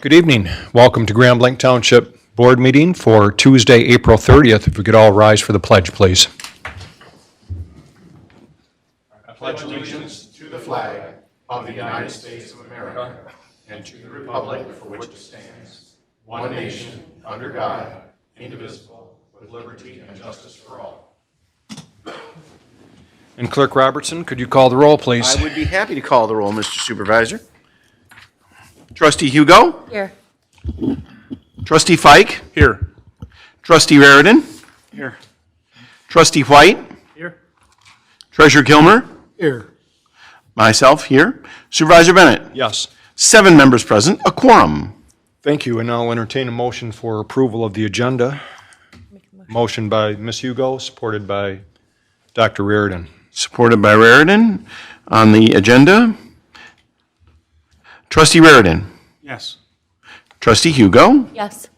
Good evening. Welcome to Grand Blanc Township Board Meeting for Tuesday, April 30th. If we could all rise for the pledge, please. I pledge allegiance to the flag of the United States of America and to the republic for which it stands, one nation, under God, indivisible, with liberty and justice for all. And Clerk Robertson, could you call the roll, please? I would be happy to call the roll, Mr. Supervisor. Trustee Hugo? Here. Trustee Fike? Here. Trustee Raridan? Here. Trustee White? Here. Treasurer Kilmer? Here. Myself here. Supervisor Bennett? Yes. 7 members present, a quorum. Thank you, and now I'll entertain a motion for approval of the agenda. Motion by Ms. Hugo, supported by Dr. Reardon. Supported by Raridan. On the agenda, Trustee Raridan? Yes. Trustee Hugo? Yes.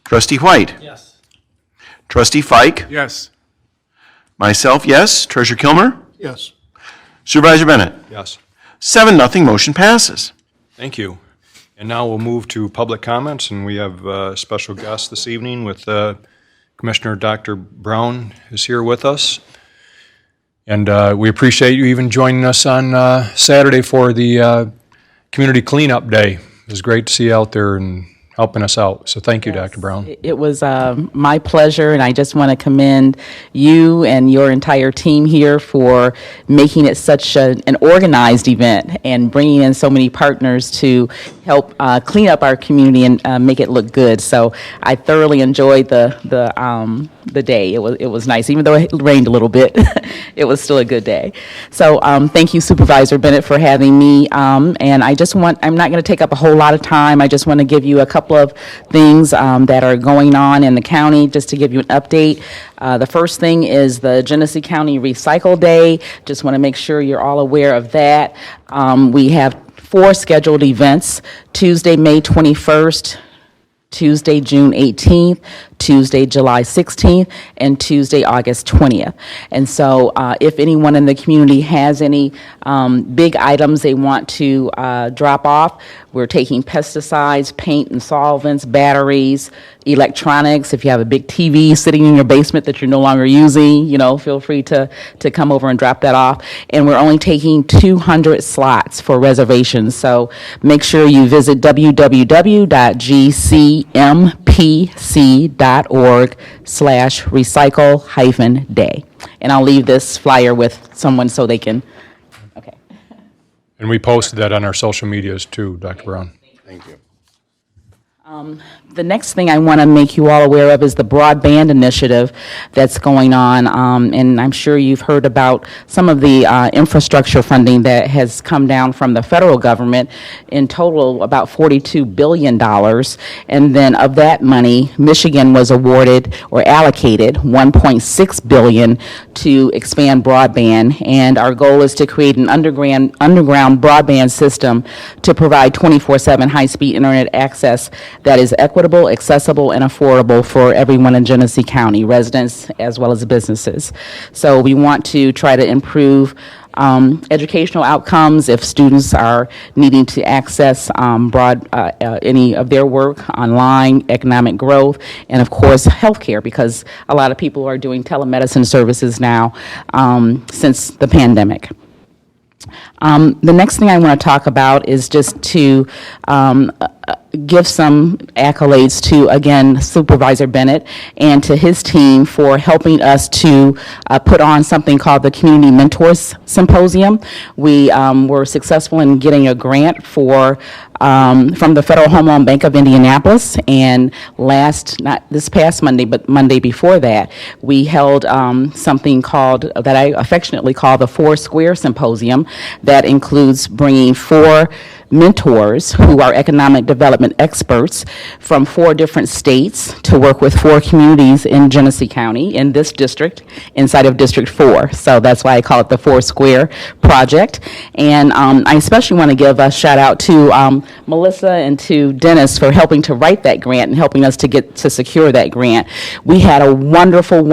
Trustee White? Yes. Trustee Fike? Yes. Myself, yes. Treasurer Kilmer? Yes. Supervisor Bennett? Yes. 7-0, motion passes. Thank you. And now we'll move to public comments, and we have a special guest this evening with Commissioner Dr. Brown is here with us. And we appreciate you even joining us on Saturday for the Community Cleanup Day. It was great to see you out there and helping us out. So thank you, Dr. Brown. It was my pleasure, and I just want to commend you and your entire team here for making it such an organized event and bringing in so many partners to help clean up our community and make it look good. So I thoroughly enjoyed the day. It was nice, even though it rained a little bit. It was still a good day. So thank you, Supervisor Bennett, for having me. And I'm not going to take up a whole lot of time. I just want to give you a couple of things that are going on in the county, just to give you an update. The first thing is the Genesee County Recycle Day. Just want to make sure you're all aware of that. We have 4 scheduled events: Tuesday, May 21st, Tuesday, June 18th, Tuesday, July 16th, and Tuesday, August 20th. And so if anyone in the community has any big items they want to drop off, we're taking pesticides, paint and solvents, batteries, electronics. If you have a big TV sitting in your basement that you're no longer using, feel free to come over and drop that off. And we're only taking 200 slots for reservations. So make sure you visit www.gcmpc.org/recycle-day. And I'll leave this flyer with someone so they can, okay. And we posted that on our social medias too, Dr. Brown. Thank you. The next thing I want to make you all aware of is the broadband initiative that's going on, and I'm sure you've heard about some of the infrastructure funding that has come down from the federal government. In total, about $42 billion, and then of that money, Michigan was awarded or allocated $1.6 billion to expand broadband, and our goal is to create an underground broadband system to provide 24/7 high-speed internet access that is equitable, accessible, and affordable for everyone in Genesee County, residents as well as businesses. So we want to try to improve educational outcomes if students are needing to access any of their work online, economic growth, and of course healthcare, because a lot of people are doing telemedicine services now since the pandemic. The next thing I want to talk about is just to give some accolades to, again, Supervisor Bennett and to his team for helping us to put on something called the Community Mentors Symposium. We were successful in getting a grant from the Federal Home Loan Bank of Indianapolis, and not this past Monday, but Monday before that, we held something that I affectionately call the 4 Square Symposium, that includes bringing 4 mentors who are economic development experts from 4 different states to work with 4 communities in Genesee County, in this district, inside of District 4. So that's why I call it the 4 Square Project. And I especially want to give a shout out to Melissa and to Dennis for helping to write that grant and helping us to secure that grant. We had a wonderful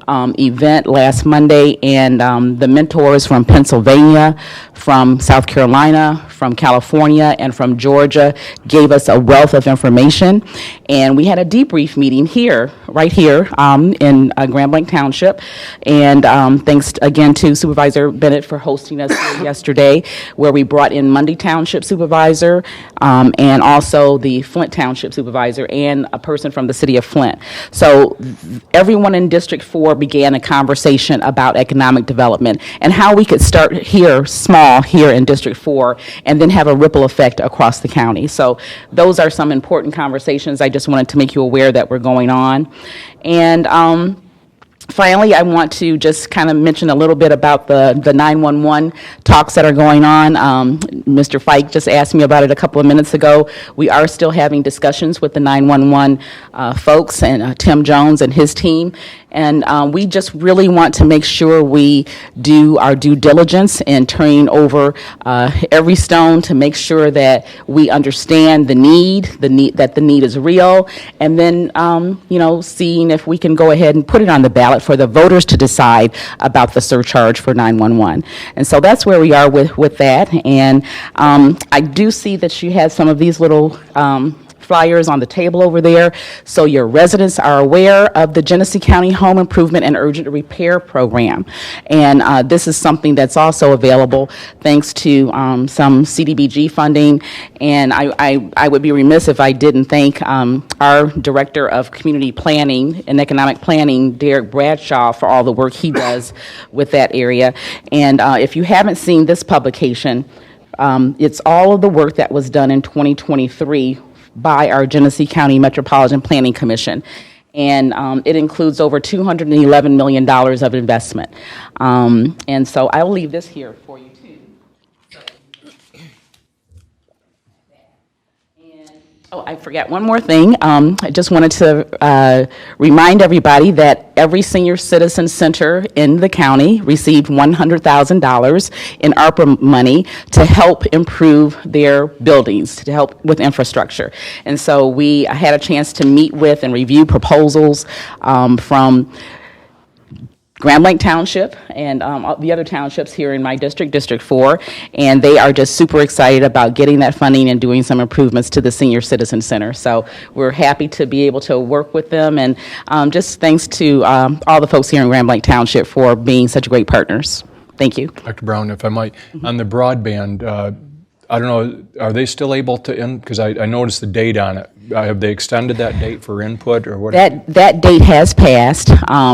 event last Monday, and the mentors from Pennsylvania, from South Carolina, from California, and from Georgia gave us a wealth of information. And we had a debrief meeting here, right here, in Grand Blanc Township. And thanks again to Supervisor Bennett for hosting us here yesterday, where we brought in Mundy Township Supervisor, and also the Flint Township Supervisor, and a person from the city of Flint. So everyone in District 4 began a conversation about economic development and how we could start here, small, here in District 4, and then have a ripple effect across the county. So those are some important conversations I just wanted to make you aware that were going on. And finally, I want to just kind of mention a little bit about the 911 talks that are going on. Mr. Fike just asked me about it a couple of minutes ago. We are still having discussions with the 911 folks and Tim Jones and his team. And we just really want to make sure we do our due diligence in turning over every stone to make sure that we understand the need, that the need is real, and then, seeing if we can go ahead and put it on the ballot for the voters to decide about the surcharge for 911. And so that's where we are with that. And I do see that you have some of these little flyers on the table over there, so your residents are aware of the Genesee County Home Improvement and Urgent Repair Program. And this is something that's also available thanks to some CDBG funding. And I would be remiss if I didn't thank our Director of Community Planning and Economic Planning, Derek Bradshaw, for all the work he does with that area. And if you haven't seen this publication, it's all of the work that was done in 2023 by our Genesee County Metropolitan Planning Commission. And it includes over $211 million of investment. And so I'll leave this here for you, too. Oh, I forgot one more thing. I just wanted to remind everybody that every senior citizen center in the county received $100,000 in ARPA money to help improve their buildings, to help with infrastructure. And so we had a chance to meet with and review proposals from Grand Blanc Township and the other townships here in my district, District 4, and they are just super excited about getting that funding and doing some improvements to the Senior Citizen Center. So we're happy to be able to work with them, and just thanks to all the folks here in Grand Blanc Township for being such great partners. Thank you. Dr. Brown, if I might, on the broadband, I don't know, are they still able to, because I noticed the date on it. Have they extended that date for input or what? That date has passed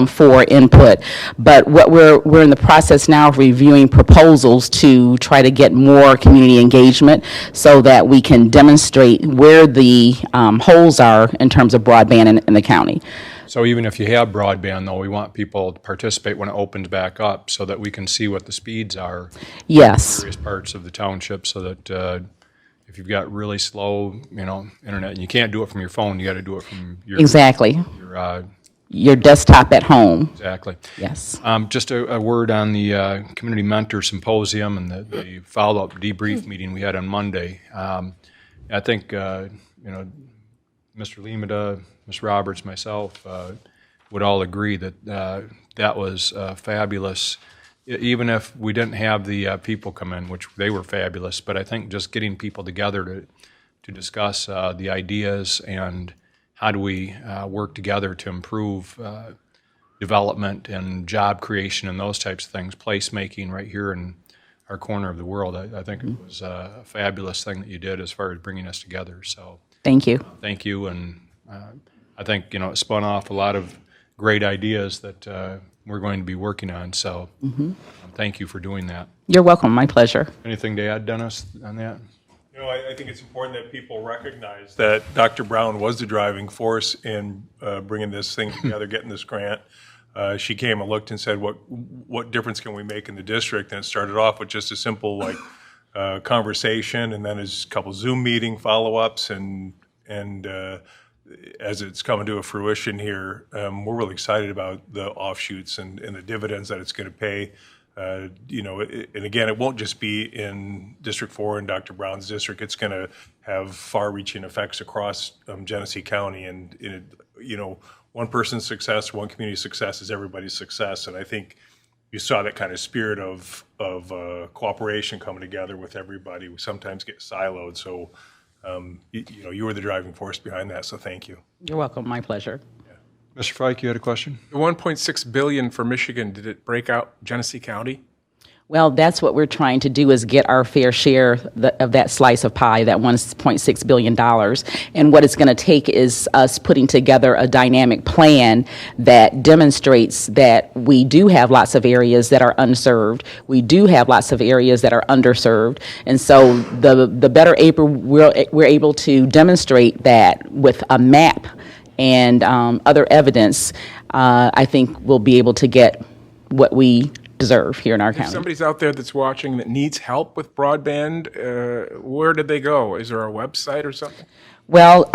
for input, but what we're in the process now of reviewing proposals to try to get more community engagement so that we can demonstrate where the holes are in terms of broadband in the county. So even if you have broadband, though, we want people to participate when it opens back up so that we can see what the speeds are. Yes. In various parts of the township, so that if you've got really slow, internet, and you can't do it from your phone, you got to do it from your Exactly. Your desktop at home. Exactly. Yes. Just a word on the Community Mentor Symposium and the follow-up debrief meeting we had on Monday. I think, Mr. Limita, Ms. Roberts, myself, would all agree that that was fabulous, even if we didn't have the people come in, which they were fabulous. But I think just getting people together to discuss the ideas and how do we work together to improve development and job creation and those types of things, placemaking right here in our corner of the world. I think it was a fabulous thing that you did as far as bringing us together. So thank you. Thank you, and I think it spun off a lot of great ideas that we're going to be working on. So thank you for doing that. You're welcome. My pleasure. Anything to add, Dennis, on that? I think it's important that people recognize that Dr. Brown was the driving force in bringing this thing together, getting this grant. She came and looked and said, what difference can we make in the district? And it started off with just a simple conversation, and then there's a couple Zoom meeting follow-ups, and as it's coming to a fruition here, we're really excited about the offshoots and the dividends that it's going to pay. And again, it won't just be in District 4 and Dr. Brown's district. It's going to have far-reaching effects across Genesee County. And one person's success, one community's success is everybody's success. And I think you saw that kind of spirit of cooperation coming together with everybody. We sometimes get siloed, so you were the driving force behind that, so thank you. You're welcome. My pleasure. Mr. Fike, you had a question? The $1.6 billion for Michigan, did it break out Genesee County? Well, that's what we're trying to do, is get our fair share of that slice of pie, that $1.6 billion. And what it's going to take is us putting together a dynamic plan that demonstrates that we do have lots of areas that are unserved. We do have lots of areas that are underserved. And so the better we're able to demonstrate that with a map and other evidence, I think we'll be able to get what we deserve here in our If county. somebody's out there that's watching that needs help with broadband, where did they go? Is there a website or something? Well,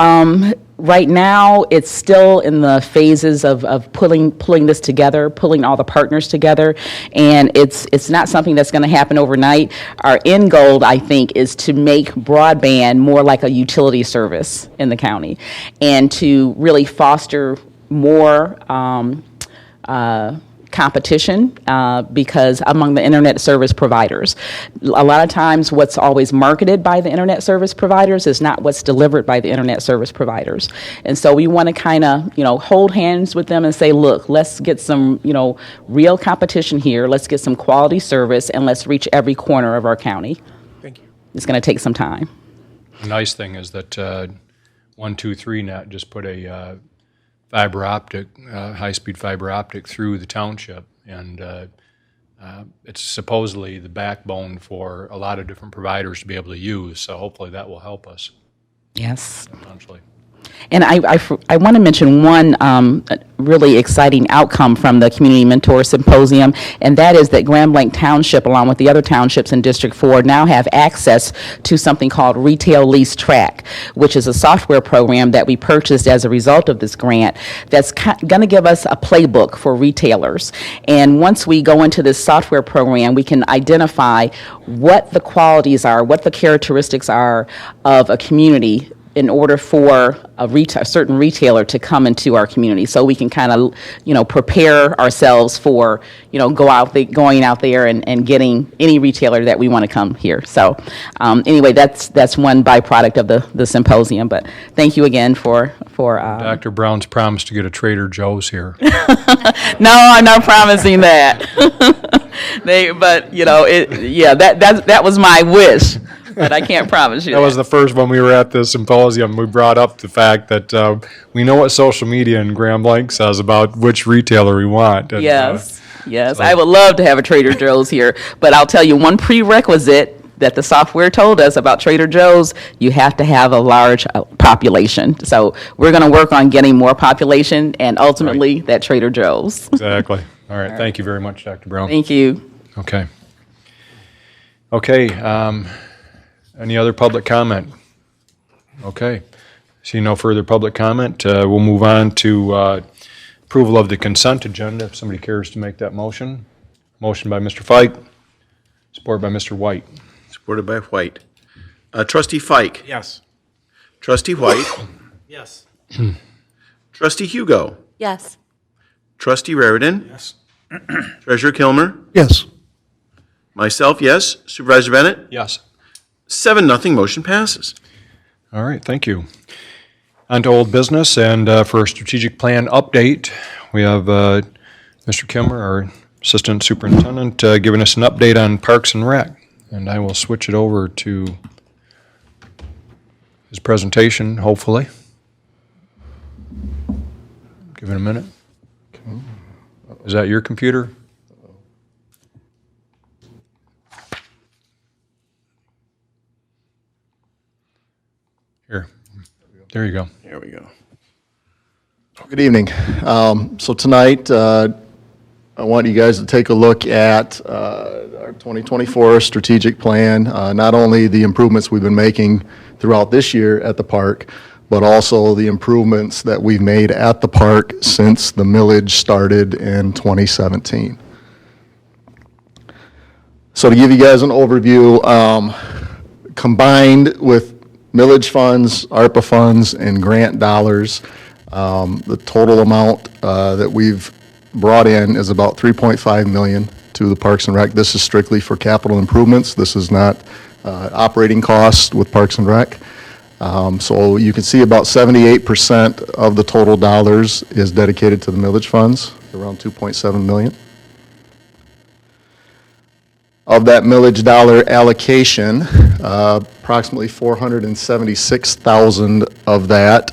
right now, it's still in the phases of pulling this together, pulling all the partners together, and it's not something that's going to happen overnight. Our end goal, I think, is to make broadband more like a utility service in the county, and to really foster more competition because among the internet service providers. A lot of times what's always marketed by the internet service providers is not what's delivered by the internet service providers. And so we want to kind of, hold hands with them and say, look, let's get some, real competition here. Let's get some quality service, and let's reach every corner of our county. Thank you. It's going to take some time. The nice thing is that 123 Net just put a fiber optic, high-speed fiber optic through the township, and it's supposedly the backbone for a lot of different providers to be able to use, so hopefully that will help us Yes. eventually. And I want to mention one really exciting outcome from the Community Mentor Symposium, and that is that Grand Blanc Township, along with the other townships in District 4, now have access to something called Retail Lease Track, which is a software program that we purchased as a result of this grant that's going to give us a playbook for retailers. And once we go into this software program, we can identify what the qualities are, what the characteristics are of a community in order for a certain retailer to come into our community, so we can kind of, prepare ourselves for, going out there and getting any retailer that we want to come here. So, anyway, that's one byproduct of the symposium. But thank you again for. Dr. Brown's promised to get a Trader Joe's here. No, I'm not promising that. That was my wish. But I can't promise you That was the first one we were at the symposium. We brought up the fact that we know what social media in Grand Blanc says about which retailer we want. And, Yes. I would love to have a Trader Joe's here, but I'll tell you one prerequisite that the software told us about Trader Joe's: you have to have a large population. So we're going to work on getting more population, and ultimately that Trader Joe's. Exactly. All right. Thank you very much, Dr. Brown. Thank you. Okay. Any other public comment? Okay. See no further public comment. We'll move on to approval of the consent agenda, if somebody cares to make that motion. Motion by Mr. Fike, support by Mr. White. Supported by White. Trustee Fike. Yes. Trustee White. Yes. Trustee Hugo. Yes. Trustee Raritan. Yes. Treasurer Kilmer. Yes. Myself, yes. Supervisor Bennett. Yes. 7-0, motion passes. All right, thank you. On to old business, and for a strategic plan update, we have Mr. Kimmer, our Assistant Superintendent, giving us an update on Parks and Rec. And I will switch it over to his presentation, hopefully. Give it a minute. Is that your computer? Here. There you go. There we go. Good evening. So tonight, I want you guys to take a look at our 2024 strategic plan, not only the improvements we've been making throughout this year at the park, but also the improvements that we've made at the park since the millage started in 2017. So to give you guys an overview, combined with millage funds, ARPA funds, and grant dollars, The total amount that we've brought in is about $3.5 million to the Parks and Rec. This is strictly for capital improvements. This is not operating costs with Parks and Rec. So you can see about 78% of the total dollars is dedicated to the millage funds, around $2.7 million. Of that millage dollar allocation, approximately $476,000 of that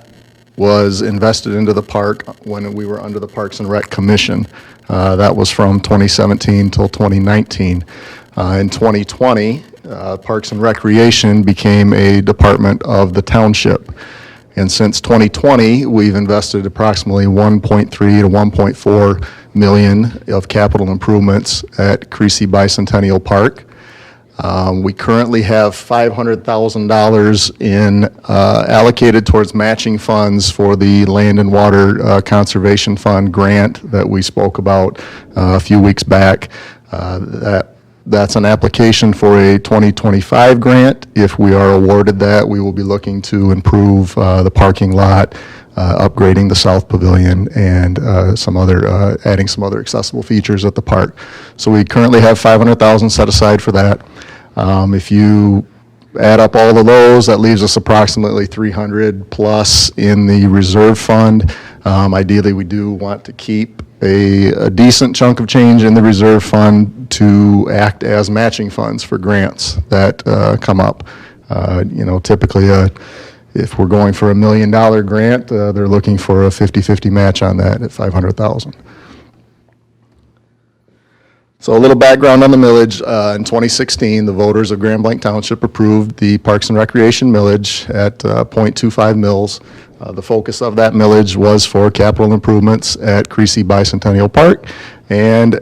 was invested into the park when we were under the Parks and Rec Commission. That was from 2017 till 2019. In 2020, Parks and Recreation became a department of the Township. And since 2020, we've invested approximately 1.3 to 1.4 million of capital improvements at Creasy Bicentennial Park. We currently have $500,000 in allocated towards matching funds for the Land and Water Conservation Fund grant that we spoke about a few weeks back. That's an application for a 2025 grant. If we are awarded that, we will be looking to improve the parking lot, upgrading the South Pavilion, and adding some other accessible features at the park. So we currently have $500,000 set aside for that. If you add up all of those, that leaves us approximately 300 plus in the reserve fund. Ideally, we do want to keep a decent chunk of change in the reserve fund to act as matching funds for grants that come up. Typically, if we're going for $1 million grant, they're looking for a 50-50 match on that at $500,000. So a little background on the millage. In 2016, the voters of Grand Blanc Township approved the Parks and Recreation millage at 0.25 mils. The focus of that millage was for capital improvements at Creasy Bicentennial Park and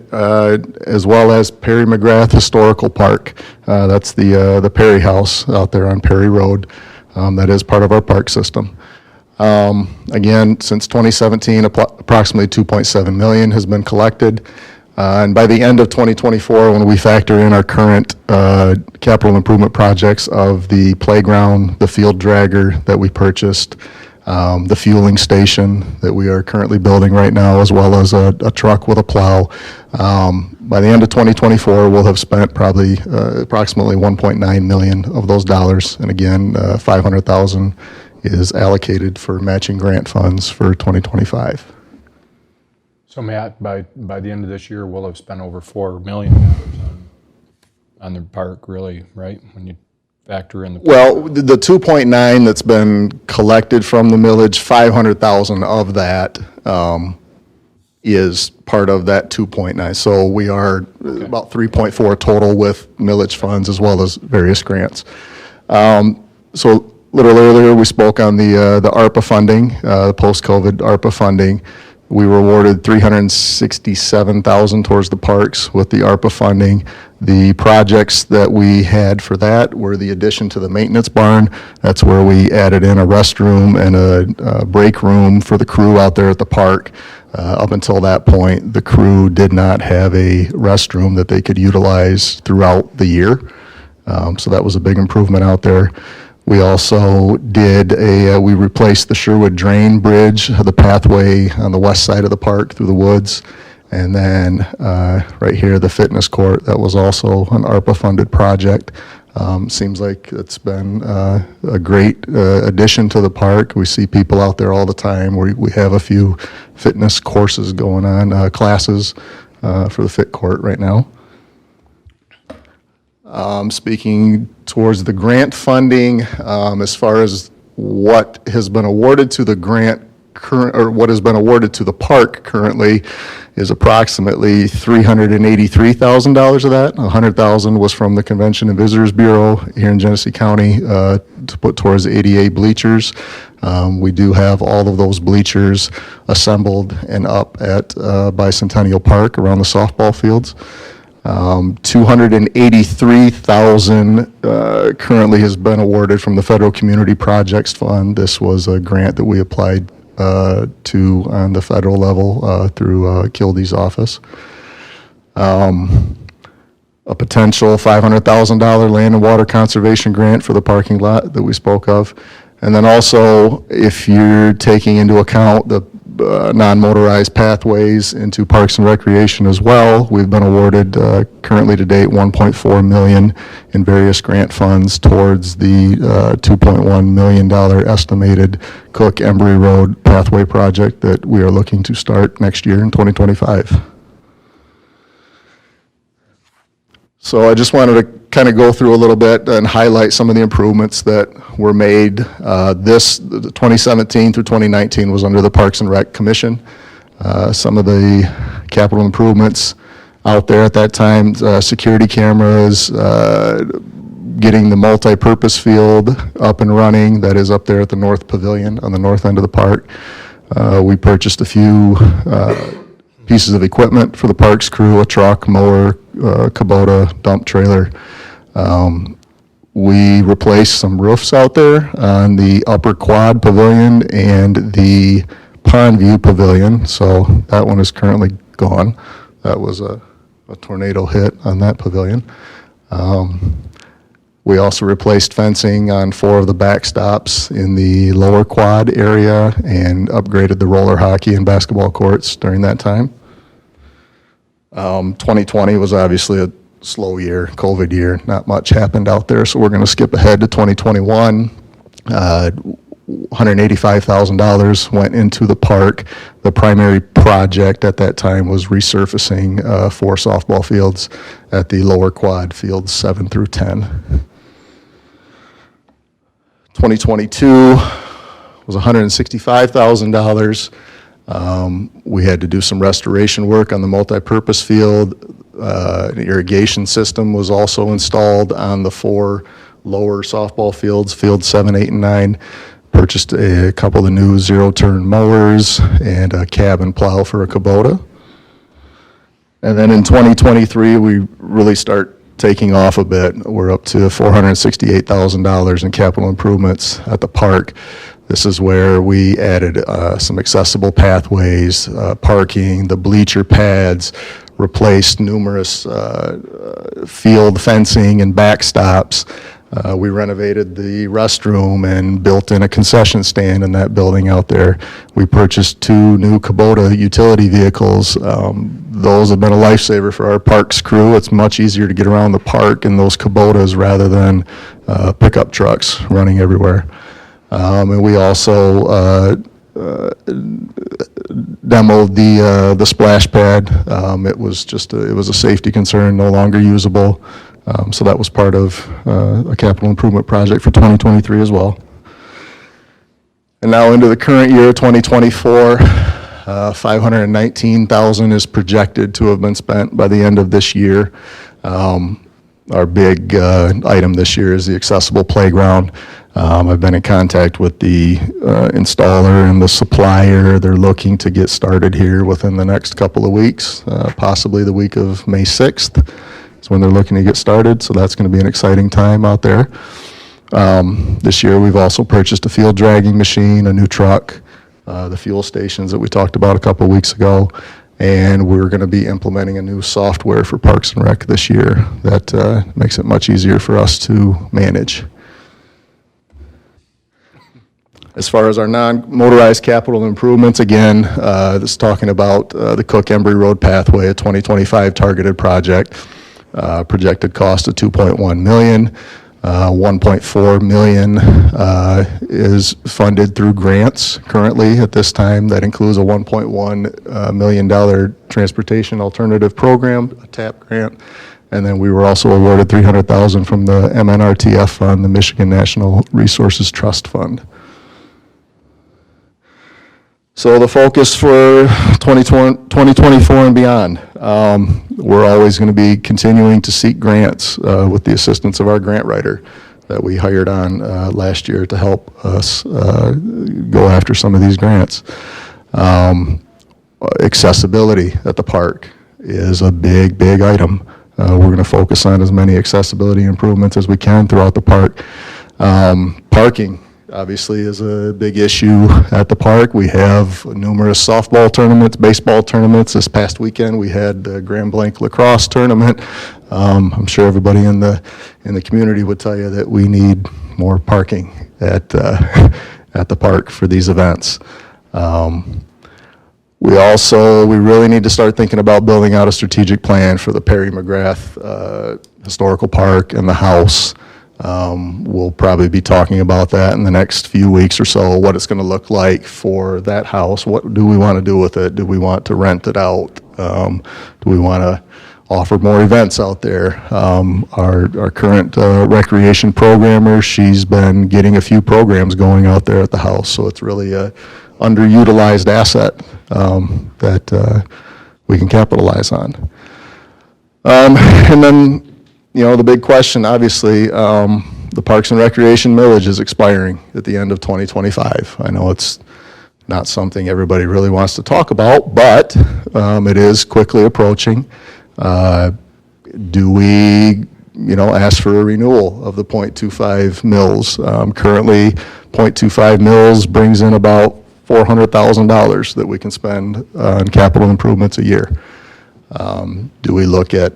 as well as Perry McGrath Historical Park. That's the Perry House out there on Perry Road. That is part of our park system. Again, since 2017, approximately $2.7 million has been collected. And by the end of 2024, when we factor in our current capital improvement projects of the playground, the field dragger that we purchased, the fueling station that we are currently building right now, as well as a truck with a plow, by the end of 2024, we'll have spent probably approximately $1.9 million of those dollars. And again, $500,000 is allocated for matching grant funds for 2025. So Matt, by the end of this year, we'll have spent over $4 million on the park, really, right? When you factor in the... Well, the 2.9 that's been collected from the millage, 500,000 of that is part of that 2.9. So we are about 3.4 total with millage funds as well as various grants. So a little earlier, we spoke on the ARPA funding, the post-COVID ARPA funding. We were awarded $367,000 towards the parks with the ARPA funding. The projects that we had for that were the addition to the maintenance barn. That's where we added in a restroom and a break room for the crew out there at the park. Up until that point, the crew did not have a restroom that they could utilize throughout the year. So that was a big improvement out there. We also did we replaced the Sherwood Drain Bridge, the pathway on the west side of the park through the woods. And then right here, the fitness court, that was also an ARPA-funded project. Seems like it's been a great addition to the park. We see people out there all the time. We have a few fitness courses going on, classes for the fit court right now. Speaking towards the grant funding, as far as what has been awarded to the grant or what has been awarded to the park currently is approximately $383,000 of that. $100,000 was from the Convention and Visitors Bureau here in Genesee County to put towards the ADA bleachers. We do have all of those bleachers assembled and up at Bicentennial Park around the softball fields. $283,000 currently has been awarded from the Federal Community Projects Fund. This was a grant that we applied to on the federal level through Kilde's office. A potential $500,000 land and water conservation grant for the parking lot that we spoke of. And then also, if you're taking into account the non-motorized pathways into Parks and Recreation as well, we've been awarded currently to date $1.4 million in various grant funds towards the $2.1 million estimated Cook-Embry Road pathway project that we are looking to start next year in 2025. So I just wanted to kind of go through a little bit and highlight some of the improvements that were made. The 2017 through 2019 was under the Parks and Rec Commission. Some of the capital improvements out there at that time, security cameras, getting the multi-purpose field up and running that is up there at the North Pavilion on the north end of the park. We purchased a few pieces of equipment for the parks crew, a truck, mower, Kubota, dump trailer. We replaced some roofs out there on the upper quad pavilion and the pond view pavilion, so that one is currently gone. That was a tornado hit on that pavilion. We also replaced fencing on 4 of the backstops in the lower quad area and upgraded the roller hockey and basketball courts during that time. 2020 was obviously a slow year, COVID year. Not much happened out there, so we're going to skip ahead to 2021. $185,000 went into the park. The primary project at that time was resurfacing 4 softball fields at the lower quad, fields 7 through 10. 2022 was $165,000. We had to do some restoration work on the multi-purpose field. An irrigation system was also installed on the 4 lower softball fields, fields 7, 8, and 9. Purchased a couple of new zero-turn mowers and a cab and plow for a Kubota. And then in 2023, we really start taking off a bit. We're up to $468,000 in capital improvements at the park. This is where we added some accessible pathways, parking, the bleacher pads, replaced numerous field fencing and backstops. We renovated the restroom and built in a concession stand in that building out there. We purchased 2 new Kubota utility vehicles. Those have been a lifesaver for our parks crew. It's much easier to get around the park in those Kubotas rather than pickup trucks running everywhere. And we also demoed the splash pad. It was a safety concern, no longer usable. So that was part of a capital improvement project for 2023 as well. And now into the current year, 2024, $519,000 is projected to have been spent by the end of this year. Our big item this year is the accessible playground. I've been in contact with the installer and the supplier. They're looking to get started here within the next couple of weeks, possibly the week of May 6th. Is when they're looking to get started, so that's going to be an exciting time out there. This year we've also purchased a field dragging machine, a new truck, the fuel stations that we talked about a couple of weeks ago, and we're going to be implementing a new software for Parks and Rec this year that makes it much easier for us to manage. As far as our non-motorized capital improvements, again, this is talking about the Cook-Embry Road pathway, a 2025 targeted project. Projected cost of $2.1 million. $1.4 million is funded through grants currently at this time. That includes a $1.1 million transportation alternative program, a TAP grant. And then we were also awarded $300,000 from the MNRTF fund, the Michigan Natural Resources Trust Fund. So the focus for 2024 and beyond, we're always going to be continuing to seek grants with the assistance of our grant writer that we hired on last year to help us go after some of these grants. Accessibility at the park is a big, big item. We're going to focus on as many accessibility improvements as we can throughout the park. Parking obviously is a big issue at the park. We have numerous softball tournaments, baseball tournaments. This past weekend we had the Grand Blanc lacrosse tournament. I'm sure everybody in the community would tell you that we need more parking at, at the park for these events. We really need to start thinking about building out a strategic plan for the Perry McGrath Historical Park and the house. We'll probably be talking about that in the next few weeks or so, what it's going to look like for that house. What do we want to do with it? Do we want to rent it out? Do we want to offer more events out there? Our current recreation programmer, she's been getting a few programs going out there at the house, so it's really a underutilized asset that we can capitalize on. And then, the big question, obviously, the Parks and Recreation millage is expiring at the end of 2025. I know it's not something everybody really wants to talk about, but it is quickly approaching. Do we, ask for a renewal of the .25 mills? Currently, .25 mills brings in about $400,000 that we can spend on capital improvements a year. Do we look at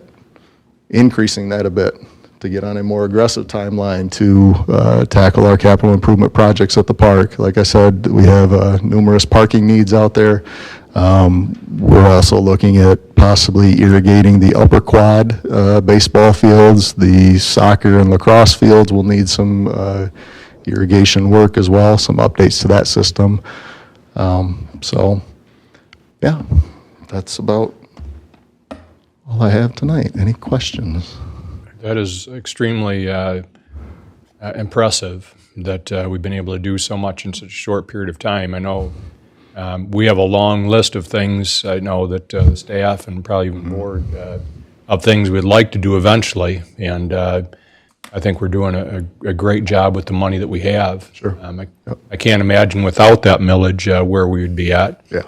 increasing that a bit to get on a more aggressive timeline to tackle our capital improvement projects at the park? Like I said, we have numerous parking needs out there. We're also looking at possibly irrigating the upper quad baseball fields. The soccer and lacrosse fields will need some irrigation work as well, some updates to that system. So, yeah, that's about all I have tonight. Any questions? That is extremely impressive that we've been able to do so much in such a short period of time. I know we have a long list of things, I know that the staff and probably even board of things we'd like to do eventually, and I think we're doing a great job with the money that we have. Sure. I can't imagine without that millage where we would be at. Yeah.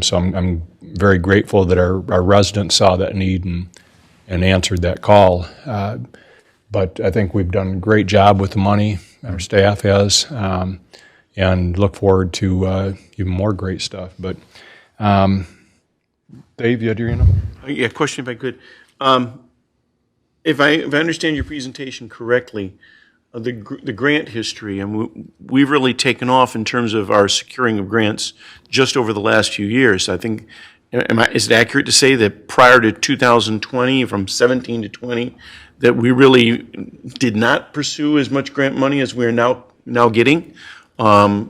So I'm very grateful that our residents saw that need and answered that call. But I think we've done a great job with the money, our staff has, and look forward to even more great stuff. But Dave, you had your hand up? Yeah, question if I could. If I understand your presentation correctly, the grant history, and we've really taken off in terms of our securing of grants just over the last few years. I think, is it accurate to say that prior to 2020, from 17 to 20, that we really did not pursue as much grant money as we're now getting? I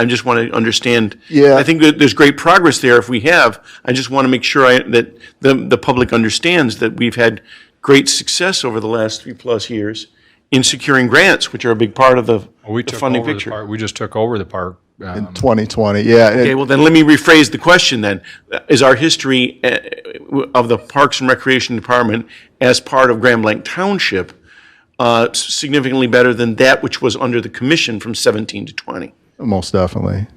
just want to understand. Yeah. I think that there's great progress there if we have. I just want to make sure that the public understands that we've had great success over the last 3+ years in securing grants, which are a big part of the funding picture. We just took over the park. In 2020, yeah. Okay, well then let me rephrase the question then. Is our history of the Parks and Recreation Department as part of Grand Blanc Township significantly better than that which was under the commission from 17 to 20? Most definitely.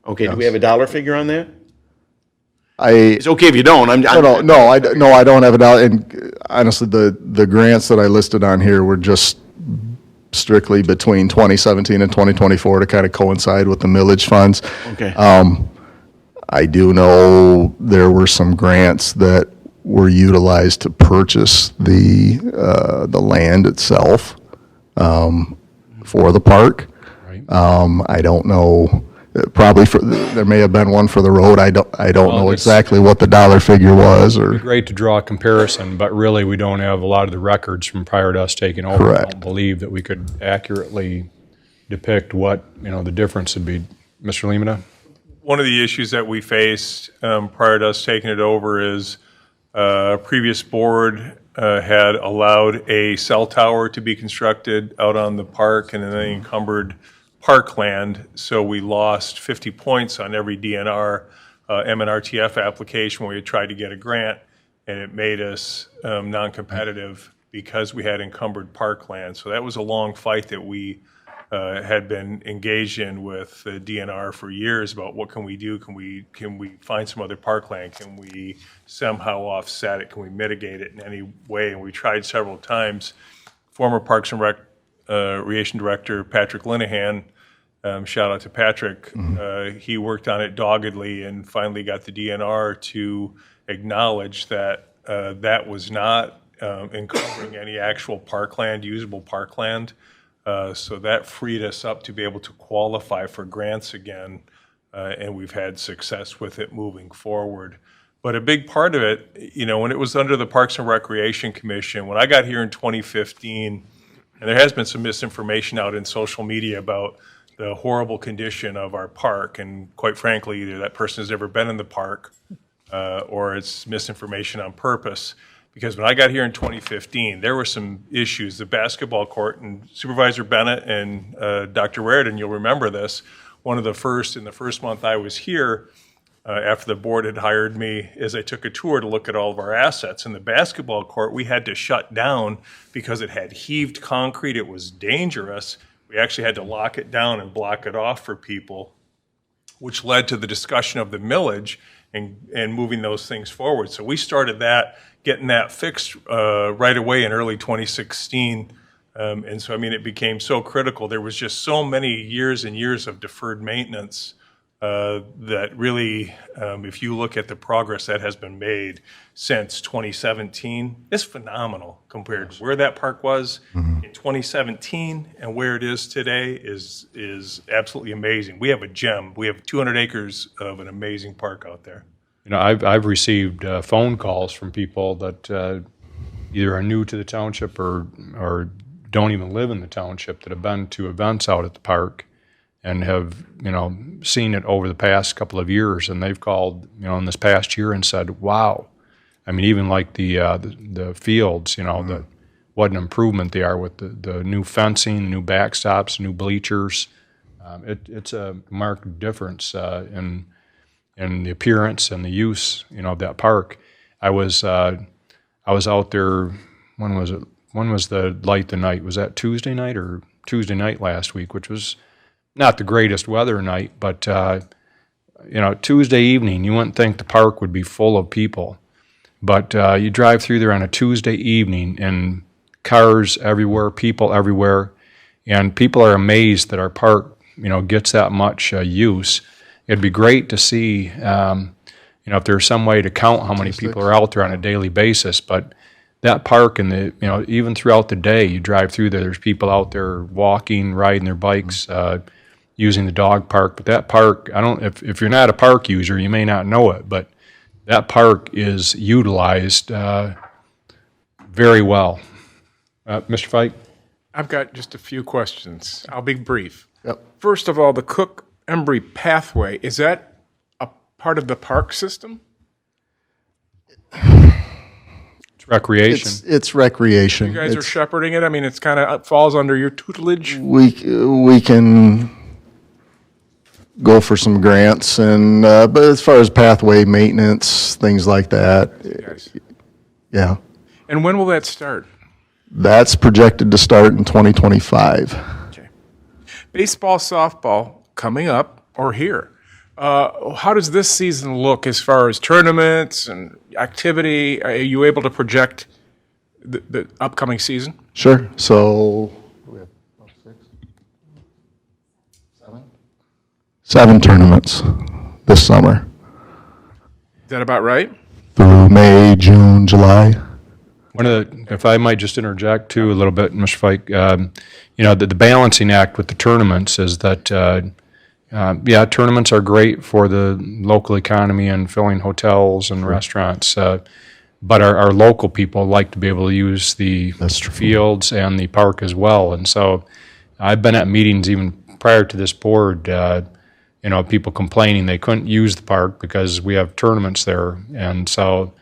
Okay, do we have a dollar figure on that? I It's okay if you don't. no, I don't have a dollar. And honestly, the grants that I listed on here were just strictly between 2017 and 2024 to kind of coincide with the millage funds. Okay. I do know there were some grants that were utilized to purchase the land itself for the park. Right. I don't know. Probably there may have been one for the road. I don't know it's- exactly what the dollar figure was, or Great to draw a comparison, but really, we don't have a lot of the records from prior to us taking over. I Correct. don't believe that we could accurately depict what, the difference would be. Mr. Lemata? One of the issues that we faced prior to us taking it over is a previous board had allowed a cell tower to be constructed out on the park, and then they encumbered parkland, so we lost 50 points on every DNR MNRTF application when we tried to get a grant, and it made us non-competitive because we had encumbered parkland. So that was a long fight that we had been engaged in with the DNR for years about what can we do? Can we find some other parkland? Can we somehow offset it? Can we mitigate it in any way? And we tried several times. Former Parks and Recreation Director Patrick Linehan, shout out to Patrick, he worked on it doggedly and finally got the DNR to acknowledge that that was not encumbering any actual parkland, usable parkland. So that freed us up to be able to qualify for grants again, and we've had success with it moving forward. But a big part of it, you know, when it was under the Parks and Recreation Commission, when I got here in 2015, and there has been some misinformation out in social media about the horrible condition of our park, and quite frankly, either that person has never been in the park or it's misinformation on purpose. Because when I got here in 2015, there were some issues. The basketball court, and Supervisor Bennett and Dr. Raridan, you'll remember this, in the first month I was here, after the board had hired me, as I took a tour to look at all of our assets. In the basketball court, we had to shut down because it had heaved concrete. It was dangerous. We actually had to lock it down and block it off for people, which led to the discussion of the millage and moving those things forward. So we started getting that fixed right away in early 2016. And so, I mean, it became so critical. There was just so many years and years of deferred maintenance that really, if you look at the progress that has been made since 2017, it's phenomenal compared to where that park was in 2017 and where it is today is absolutely amazing. We have a gem. We have 200 acres of an amazing park out there. You know, I've received phone calls from people that either are new to the township or don't even live in the township that have been to events out at the park and have, you know, seen it over the past couple of years, and they've called, you know, in this past year and said, "Wow!" I mean, even like the fields, you know, what an improvement they are with the new fencing, new backstops, new bleachers. It's a marked difference in the appearance and the use, you know, of that park. I was out there. When was it? When was the light the night? Was that Tuesday night or Tuesday night last week? Which was not the greatest weather night, but you know, Tuesday evening, you wouldn't think the park would be full of people, but you drive through there on a Tuesday evening, and cars everywhere, people everywhere, and people are amazed that our park, you know, gets that much use. It'd be great to see, you know, if there's some way to count how many people are out there on a daily basis, but that park and you know, even throughout the day, you drive through there, there's people out there walking, riding their bikes, using the dog park. But that park, if you're not a park user, you may not know it, but that park is utilized very well. Mr. Fike? I've got just a few questions. I'll be brief. Yep. First of all, the Cook-Embry pathway, is that a part of the park system? It's recreation. It's recreation. You guys are shepherding it? I mean, it's kind of falls under your tutelage? We can go for some grants, and but as far as pathway maintenance, things like that, Yes. yeah, And when will that start? that's projected to start in 2025. Okay. Baseball, softball coming up or here. How does this season look as far as tournaments and activity? Are you able to project the upcoming season? Sure. So we have 7 tournaments this summer Is that about right? through May, June, July. If I might just interject too a little bit, Mr. Fike, you know, the balancing act with the tournaments is that, yeah, tournaments are great for the local economy and filling hotels and restaurants, but our local people like to be able to use the fields and the park as well. And so I've been at meetings even prior to this board, you know, people complaining they couldn't use the park because we have tournaments there. And so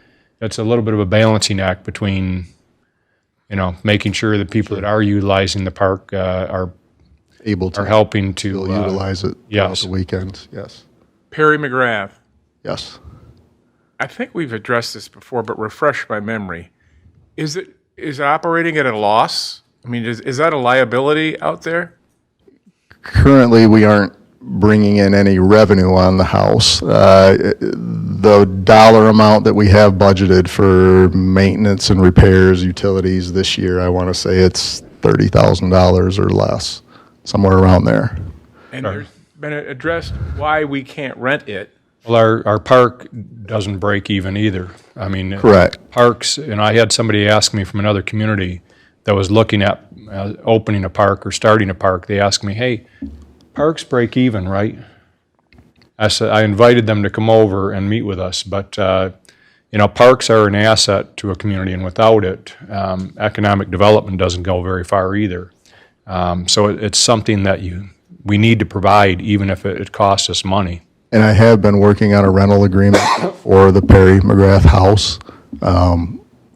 it's a little bit of a balancing act between, you know, making sure that people that are utilizing the park are Able to helping still to utilize it throughout yes. the weekends. Yes. Perry McGrath. Yes. I think we've addressed this before, but refresh my memory. Is it operating at a loss? I mean, is that a liability out there? Currently, we aren't bringing in any revenue on the house. The dollar amount that we have budgeted for maintenance and repairs, utilities this year, I want to say it's $30,000 or less, somewhere around there. And there's been addressed why we can't rent it. Well, our park doesn't break even either. I mean, Correct. Parks, and I had somebody ask me from another community that was looking at opening a park or starting a park, they ask me, hey, parks break even, right? I said, I invited them to come over and meet with us, but, parks are an asset to a community, and without it, economic development doesn't go very far either. So it's something that we need to provide, even if it costs us money. And I have been working on a rental agreement for the Perry McGrath house.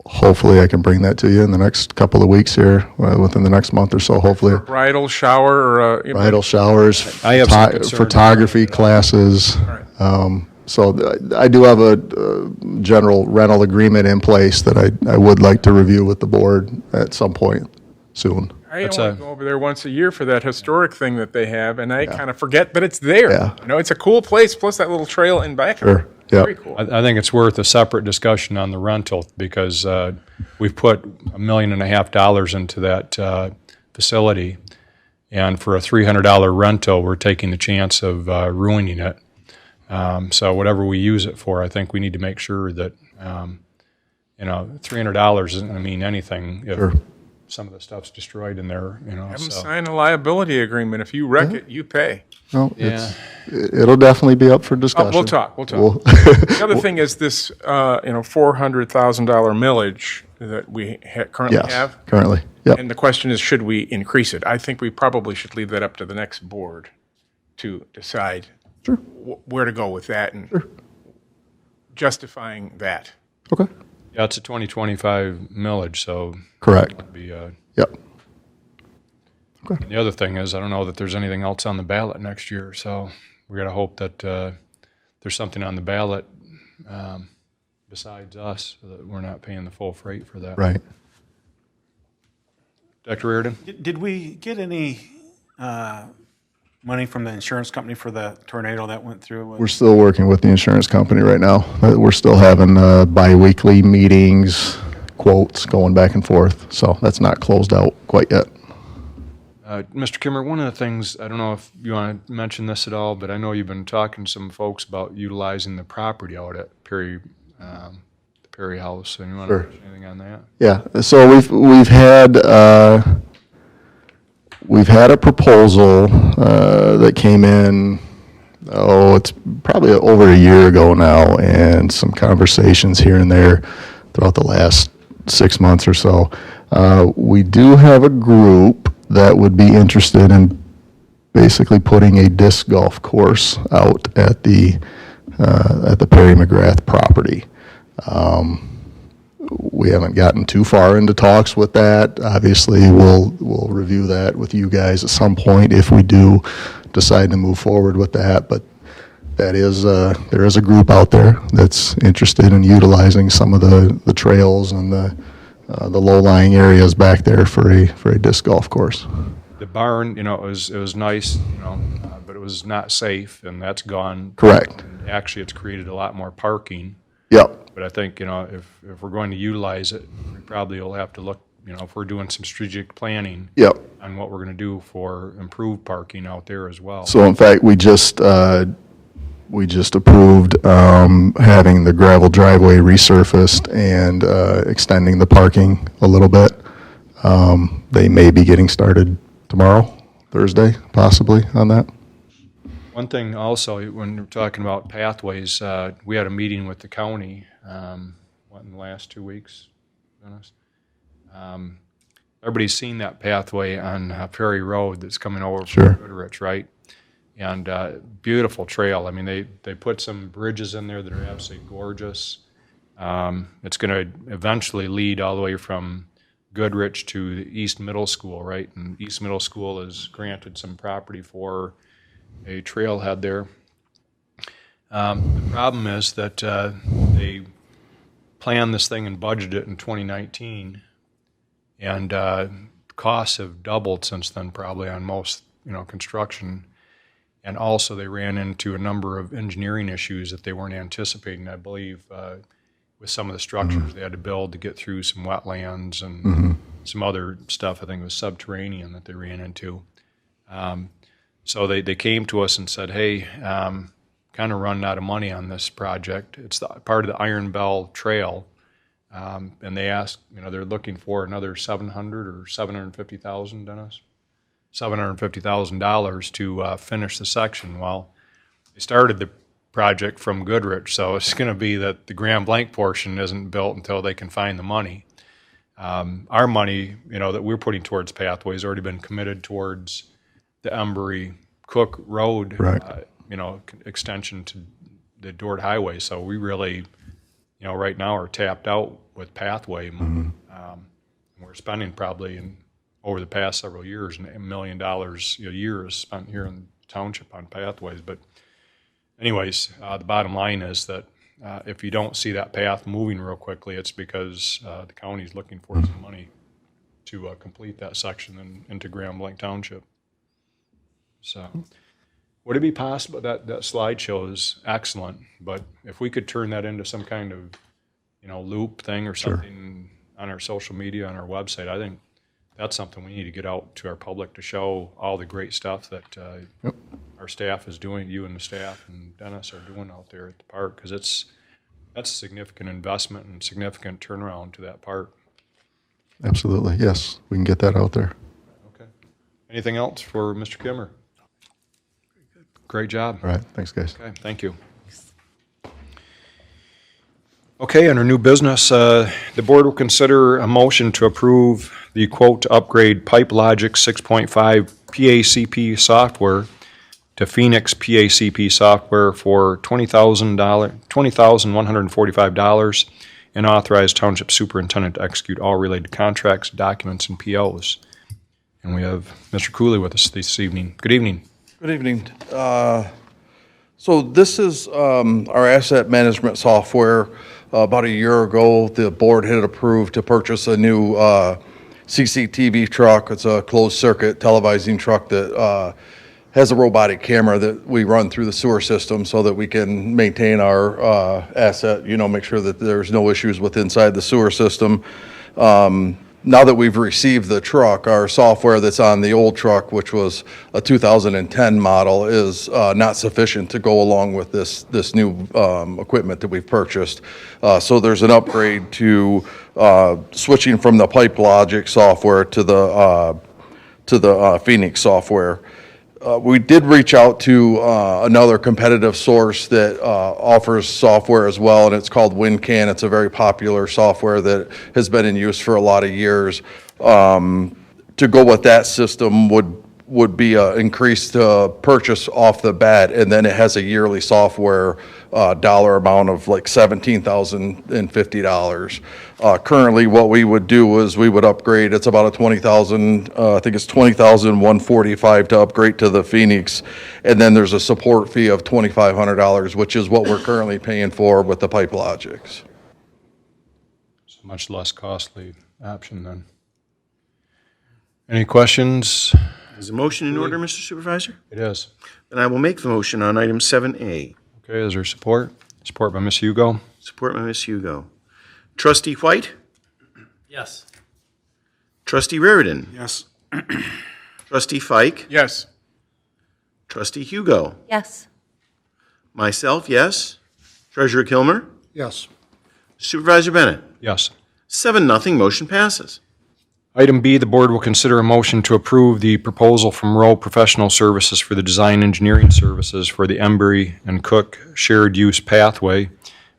Hopefully I can bring that to you in the next couple of weeks here, within the next month or so, hopefully. Bridal shower or? Bridal showers, I have some concerns. photography classes. So I do have a general rental agreement in place that I would like to review with the board at some point soon. I only go over there once a year for that historic thing that they have, and I kind of forget that it's there. Yeah. It's a cool place, plus that little trail in back of Sure, it. yeah. Very cool. I think it's worth a separate discussion on the rental, because we've put $1.5 million into that facility, and for a $300 rental, we're taking the chance of ruining it. So whatever we use it for, I think we need to make sure that, $300 isn't going to mean anything if some of the stuff's destroyed in there, Have them so. sign a liability agreement. If you wreck it, you pay. No, it'll definitely be up for discussion. We'll talk. We'll- The other thing is this, $400,000 millage that we currently Yes, have. currently, yep. And the question is, should we increase it? I think we probably should leave that up to the next board to decide where to go with that and justifying that. Okay, Yeah, it's a 2025 millage, so correct, it'd be, yep. the other thing is, I don't know that there's anything else on the ballot next year, so we got to hope that there's something on the ballot besides us, so that we're not paying the full freight for that. Right. Dr. Reardon? Did we get any money from the insurance company for the tornado that went through? We're still working with the insurance company right now. We're still having bi-weekly meetings, quotes going back and forth, so that's not closed out quite yet. Mr. Kimmer, one of the things, I don't know if you want to mention this at all, but I know you've been talking to some folks about utilizing the property out at Perry, the Perry House, and you want to mention anything on that? Yeah, so we've had a proposal that came in, it's probably over a year ago now, and some conversations here and there throughout the last 6 months or so. We do have a group that would be interested in basically putting a disc golf course out at the Perry McGrath property. We haven't gotten too far into talks with that. Obviously, we'll review that with you guys at some point if we do decide to move forward with that. But that is there is a group out there that's interested in utilizing some of the trails and the low-lying areas back there for a disc golf course. The barn, it was nice, but it was not safe, and that's gone. Correct. And actually, it's created a lot more parking. Yep. But I think, if we're going to utilize it, we probably will have to look, if we're doing some strategic planning Yep. on what we're going to do for improved parking out there as well. So in fact, we just approved having the gravel driveway resurfaced and extending the parking a little bit. They may be getting started tomorrow, Thursday, possibly, on that. One thing also, when we're talking about pathways, we had a meeting with the county, in the last 2 weeks, to be honest. Everybody's seen that pathway on Perry Road that's coming over Sure. from Goodrich, right? And beautiful trail. I mean, they put some bridges in there that are absolutely gorgeous. It's going to eventually lead all the way from Goodrich to the East Middle School, right? And East Middle School has granted some property for a trailhead there. The problem is that they planned this thing and budgeted it in 2019, and costs have doubled since then, probably on most construction. And also, they ran into a number of engineering issues that they weren't anticipating. I believe with some of the structures they had to build to get through some wetlands and some other stuff. I think it was subterranean that they ran into. So they came to us and said, hey, kind of running out of money on this project. It's part of the Iron Bell Trail. And they asked, they're looking for another 700 or 750,000, Dennis? $750,000 to finish the section. Well, they started the project from Goodrich, so it's going to be that the Grand Blanc portion isn't built until they can find the money. Our money, that we're putting towards pathways already been committed towards the Embry Cook Road, Correct. Extension to the Dort Highway. So we really, right now are tapped out with pathway. We're spending probably over the past several years, $1 million a year is spent here in the township on pathways. But anyways, the bottom line is that if you don't see that path moving real quickly, it's because the county's looking for some money to complete that section into Grand Blanc Township. So, would it be possible, that slideshow is excellent, but if we could turn that into some kind of, loop thing or something on our social media, on our website, I think that's something we need to get out to our public to show all the great stuff that our staff is doing, you and the staff and Dennis are doing out there at the park, because that's a significant investment and significant turnaround to that park. Absolutely, yes, we can get that out there. Okay. Anything else for Mr. Kimmer? Great job. All right, thanks, guys. Okay, thank you. Okay, under new business, the board will consider a motion to approve the quote to upgrade PipeLogic 6.5 PACP software to Phoenix PACP software for $20,145 and authorize Township Superintendent to execute all related contracts, documents, and POs. And we have Mr. Cooley with us this evening. Good evening. Good evening. So this is our asset management software. About a year ago, the board had approved to purchase a new CCTV truck. It's a closed-circuit televising truck that has a robotic camera that we run through the sewer system so that we can maintain our asset, make sure that there's no issues with inside the sewer system. Now that we've received the truck, our software that's on the old truck, which was a 2010 model, is not sufficient to go along with this new equipment that we've purchased. So there's an upgrade to switching from the PipeLogic software to the Phoenix software. We did reach out to another competitive source that offers software as well, and it's called WinCan. It's a very popular software that has been in use for a lot of years. To go with that system would be an increased purchase off the bat, and then it has a yearly software dollar amount of like $17,050. Currently, what we would do is we would upgrade. It's about a $20,000. I think it's $20,145 to upgrade to the Phoenix, and then there's a support fee of $2,500, which is what we're currently paying for with the PipeLogics. It's a much less costly option then. Any questions? Is the motion in order, Mr. Supervisor? It is. Then I will make the motion on item 7A. Okay, is there support? Support by Ms. Hugo. Support by Ms. Hugo. Trustee White? Yes. Trustee Raridan? Yes. Trustee Fike? Yes. Trustee Hugo? Yes. Myself, yes. Treasurer Kilmer? Yes. Supervisor Bennett? Yes. 7-0, motion passes. Item B, the board will consider a motion to approve the proposal from Rowe Professional Services for the design engineering services for the Embry and Cook Shared Use Pathway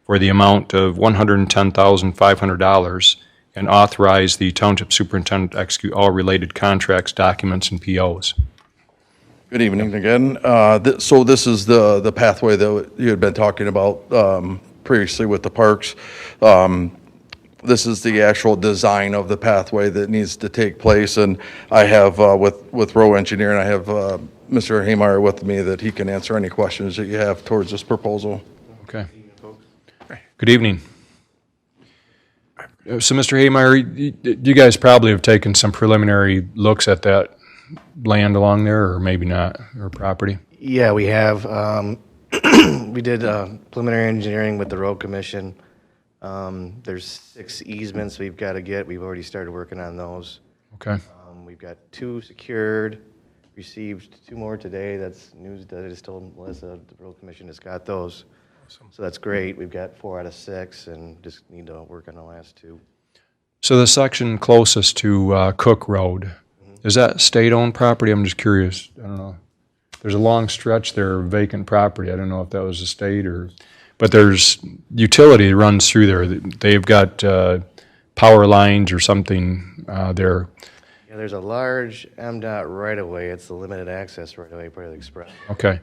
for the amount of $110,500 and authorize the Township Superintendent to execute all related contracts, documents, and POs. Good evening again. So this is the pathway that you had been talking about previously with the parks. This is the actual design of the pathway that needs to take place, and I have, with Rowe Engineering, I have Mr. Haymeyer with me that he can answer any questions that you have towards this proposal. Okay. Good evening. So, Mr. Haymeyer, you guys probably have taken some preliminary looks at that land along there, or maybe not, or property? Yeah, we have. We did preliminary engineering with the road commission. There's 6 easements we've got to get. We've already started working on those. Okay. We've got 2 secured, received 2 more today. That's news that I just told Melissa, the road commission has got those. So that's great. We've got 4 out of 6 and just need to work on the last 2. So the section closest to Cook Road, is that state-owned property? I'm just curious. I don't know. There's a long stretch there of vacant property. I don't know if that was the state or, but there's utility that runs through there. They've got power lines or something there. Yeah, there's a large MDOT right-of-way. It's the limited access right-of-way part of the express. Okay.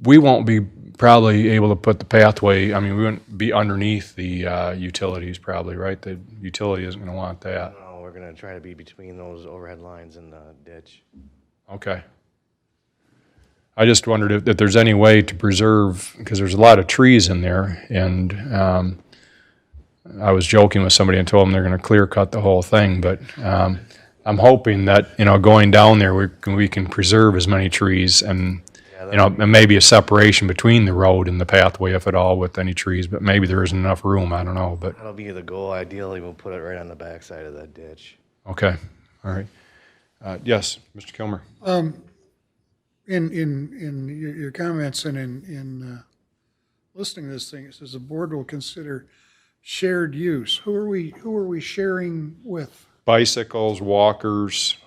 We won't be probably able to put the pathway, I mean, we wouldn't be underneath the utilities probably, right? The utility isn't going to want that. No, we're going to try to be between those overhead lines and the ditch. Okay. I just wondered if there's any way to preserve, because there's a lot of trees in there, and I was joking with somebody and told them they're going to clear cut the whole thing, but I'm hoping that, you know, going down there, we can preserve as many trees and, you know, and maybe a separation between the road and the pathway, if at all, with any trees, but maybe there isn't enough room, I don't know, but, That'll be the goal. Ideally, we'll put it right on the backside of that ditch. okay, all right. Yes, Mr. Kilmer. In your comments and in listening to this thing, it says the board will consider shared use. Who are we sharing with? Bicycles, walkers,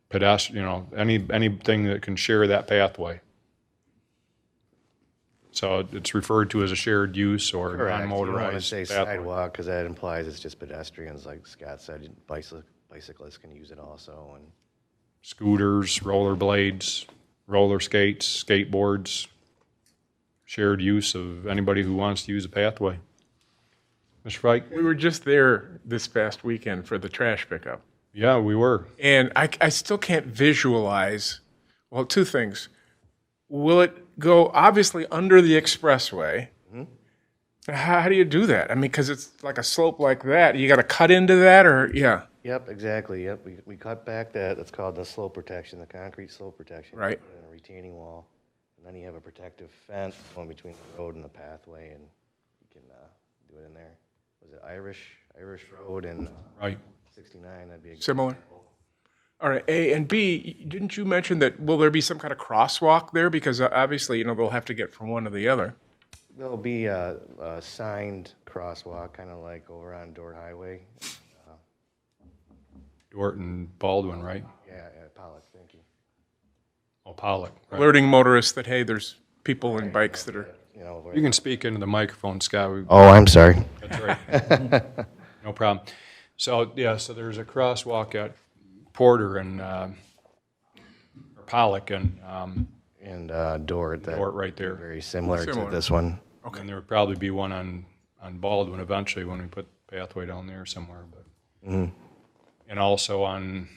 pedestrian, you know, anything that can share that pathway. So it's referred to as a shared use or Correct. You don't want to non-motorized say pathway. sidewalk because that implies it's just pedestrians. Like Scott said, bicyclists can use it also. And Scooters, rollerblades, roller skates, skateboards, shared use of anybody who wants to use a pathway. Mr. Fike? We were just there this past weekend for the trash pickup. Yeah, we were. And I still can't visualize, well, 2 things. Will it go obviously under the expressway? How do you do that? I mean, because it's like a slope like that. You got to cut into that or, yeah. Yep, exactly. Yep, we cut back that. That's called the slope protection, the concrete slope protection. Right. Put in a retaining wall, and then you have a protective fence going between the road and the pathway, and you can do it in there. Was it Irish Road and Right. 69? That'd be a good Similar. example. All right, A and B, didn't you mention that, will there be some kind of crosswalk there? Because obviously, you know, they'll have to get from one to the other. There'll be a signed crosswalk, kind of like over on Dort Highway. Dort and Baldwin, right? Yeah, Pollock, thank you. Oh, Pollock. Right. Alerting motorists that, hey, there's people and bikes that are, You know, You can speak into the microphone, Scott. oh, I'm sorry. That's right. No problem. So, yeah, so there's a crosswalk at Porter and or Pollock and Dort. That Dort right there. very similar Similar. to this one. And there would probably be one on Baldwin eventually when we put pathway down there somewhere. But And also on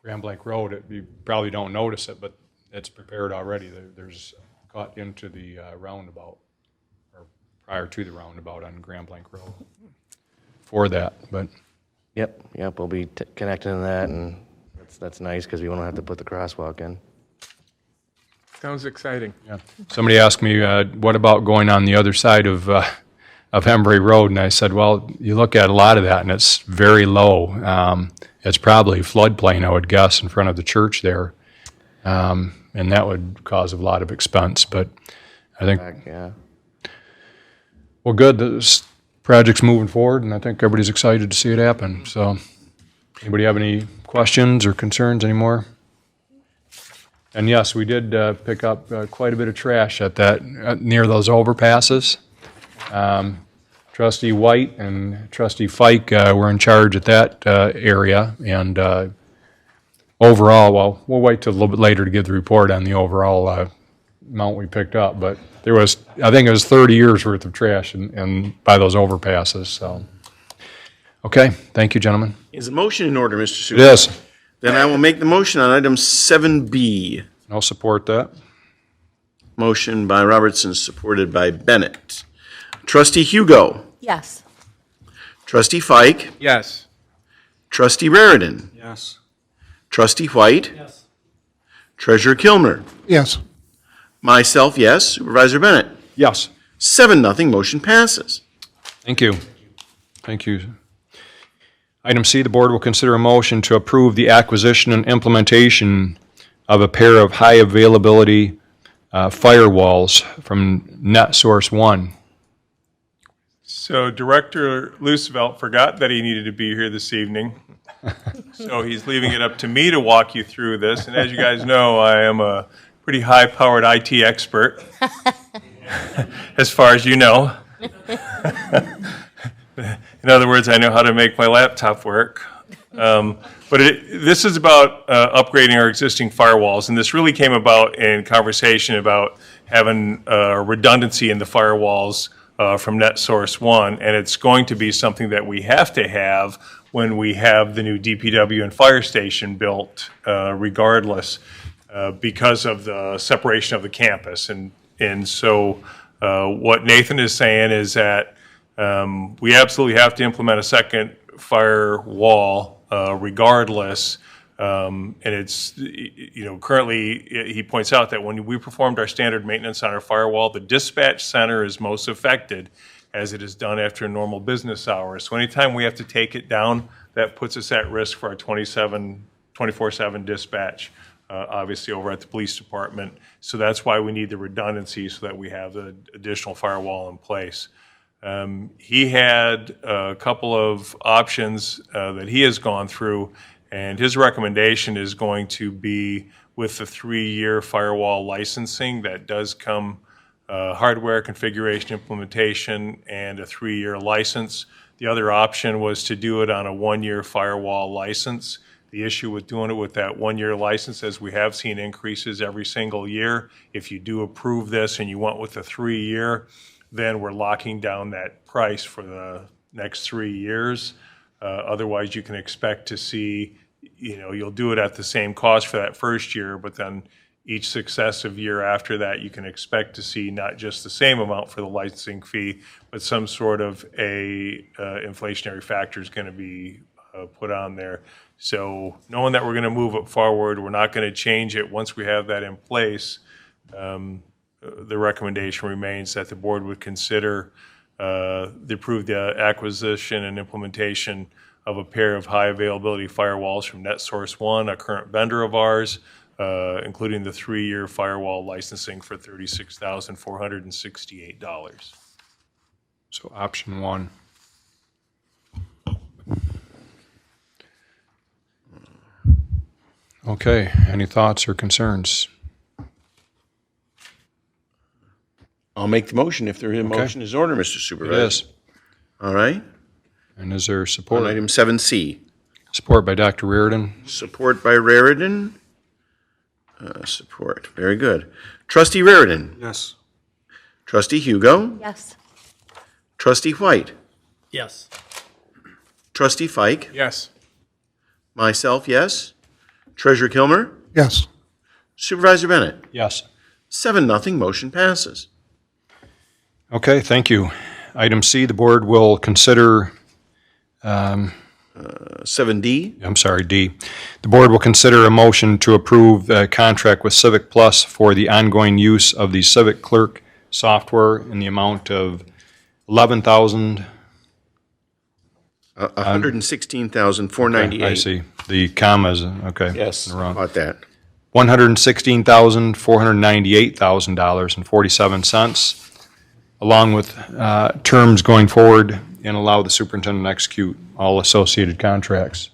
Grand Blanc Road, you probably don't notice it, but it's prepared already. There's cut into the roundabout, or prior to the roundabout on Grand Blanc Road for that, but. Yep, we'll be connecting to that, and that's nice, because we won't have to put the crosswalk in. sounds exciting. Yeah. Somebody asked me, what about going on the other side of Embry Road? And I said, well, you look at a lot of that, and it's very low. It's probably floodplain, I would guess, in front of the church there. And that would cause a lot of expense. But I think, Yeah. well, good, this project's moving forward, and I think everybody's excited to see it happen. So anybody have any questions or concerns anymore? And yes, we did pick up quite a bit of trash at that, near those overpasses. Trustee White and Trustee Fike were in charge at that area, and overall, well, we'll wait till a little bit later to give the report on the overall amount we picked up, but there was, I think it was 30 years worth of trash and by those overpasses, so. Okay, thank you, gentlemen. Is a motion in order, Mr. It Supervisor? is. Then I will make the motion on item 7B. I'll support that. Motion by Robertson, supported by Bennett. Trustee Hugo. Yes. Trustee Fike. Yes. Trustee Raridan. Yes. Trustee White. Yes. Treasurer Kilmer. Yes. Myself, yes. Supervisor Bennett. Yes. 7-0, motion passes. Thank you. Thank you. Item C, the board will consider a motion to approve the acquisition and implementation of a pair of high availability firewalls from NetSource One. So Director Loosevelt forgot that he needed to be here this evening. So he's leaving it up to me to walk you through this. And as you guys know, I am a pretty high-powered IT expert, as far as you know. In other words, I know how to make my laptop work. This is about upgrading our existing firewalls, and this really came about in conversation about having redundancy in the firewalls from NetSource One, and it's going to be something that we have to have when we have the new DPW and fire station built, regardless, because of the separation of the campus. And so what Nathan is saying is that we absolutely have to implement a second firewall regardless. And it's, currently, he points out that when we performed our standard maintenance on our firewall, the dispatch center is most affected as it is done after normal business hours. So anytime we have to take it down, that puts us at risk for our 24/7 dispatch, obviously over at the police department. So that's why we need the redundancy so that we have the additional firewall in place. He had a couple of options that he has gone through, and his recommendation is going to be with the 3-year firewall licensing that does come hardware configuration implementation and a 3-year license. The other option was to do it on a 1-year firewall license. The issue with doing it with that 1-year license is we have seen increases every single year. If you do approve this and you went with the 3-year, then we're locking down that price for the next 3 years. Otherwise, you can expect to see, you'll do it at the same cost for that first year, but then each successive year after that, you can expect to see not just the same amount for the licensing fee, but some sort of inflationary factor is going to be put on there. So knowing that we're going to move it forward, we're not going to change it once we have that in place. The recommendation remains that the board would consider the approved acquisition and implementation of a pair of high availability firewalls from NetSource One, a current vendor of ours, including the 3-year firewall licensing for $36,468. So option one. Okay, any thoughts or concerns? I'll make the motion if there is a motion is in order, Mr. It Supervisor. is. All right. And is there On support? item 7C. Support by Dr. Reardon. Support by Raridan. Support. Very good. Trustee Raridan. Yes. Trustee Hugo. Yes. Trustee White. Yes. Trustee Fike. Yes. Myself, yes. Treasurer Kilmer. Yes. Supervisor Bennett. Yes. 7-0, motion passes. Okay, thank you. Item C, the board will consider 7D. I'm sorry, D. The board will consider a motion to approve a contract with Civic Plus for the ongoing use of the Civic Clerk software in the amount of $11,000. $116,498. I see. The commas, okay. Yes, Wrong. about that. $116,498.47, along with terms going forward, and allow the superintendent to execute all associated contracts.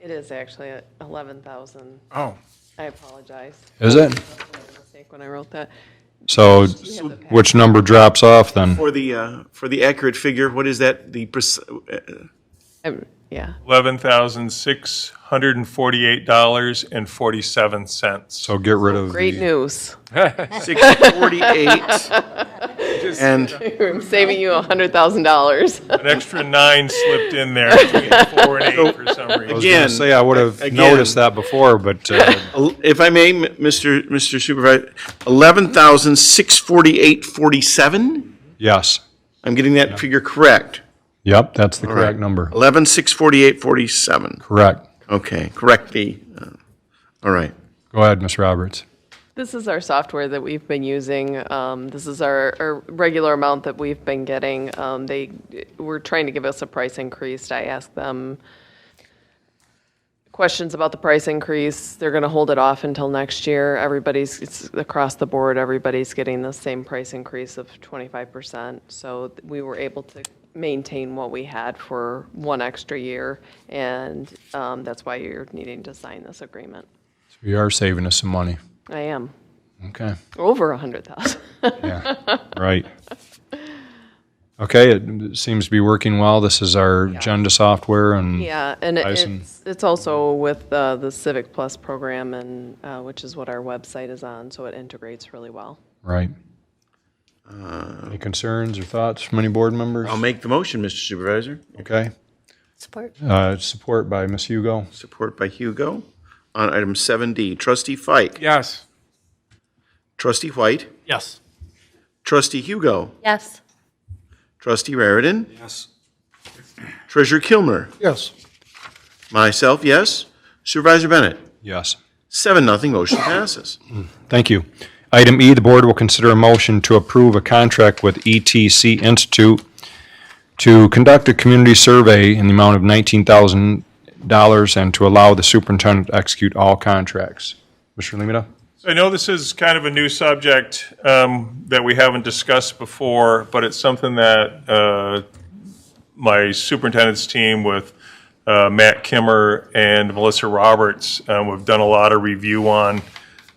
It is actually at 11,000. Oh. I apologize. Is it? I made a mistake when I wrote that. So which number drops off then? For the accurate figure, what is that? Yeah. $11,648.47. So get rid of Great the, news. 648. And I'm saving you $100,000. An extra 9 slipped in there between 4 and 8 for some reason. I was Again, going to say I would have again. noticed that before, but if I may, Mr. Supervisor, 11,648.47? yes. I'm getting that figure correct. Yep, that's the correct number. 11,648.47. Correct. Okay, correct the, all right. Go ahead, Ms. Roberts. This is our software that we've been using. This is our regular amount that we've been getting. They were trying to give us a price increase. I asked them questions about the price increase. They're going to hold it off until next year. It's across the board, everybody's getting the same price increase of 25%. So we were able to maintain what we had for one extra year, and that's why you're needing to sign this agreement. So you are saving us some money. I am. Okay. Over 100,000. Yeah, right. Okay, it seems to be working well. This is our agenda software and Yeah, and Tyson. it's also with the Civic Plus program, and which is what our website is on, so it integrates really well. Right. Any concerns or thoughts from any board members? I'll make the motion, Mr. Supervisor. Okay. Support. Support by Ms. Hugo. Support by Hugo. On item 7D, Trustee Fike. Yes. Trustee White. Yes. Trustee Hugo. Yes. Trustee Raritan. Yes. Treasurer Kilmer. Yes. Myself, yes. Supervisor Bennett. Yes. 7-0, motion passes. Thank you. Item E, the board will consider a motion to approve a contract with ETC Institute to conduct a community survey in the amount of $19,000 and to allow the superintendent to execute all contracts. Mr. Limita? So I know this is kind of a new subject that we haven't discussed before, but it's something that my superintendent's team with Matt Kimmer and Melissa Roberts, we've done a lot of review on.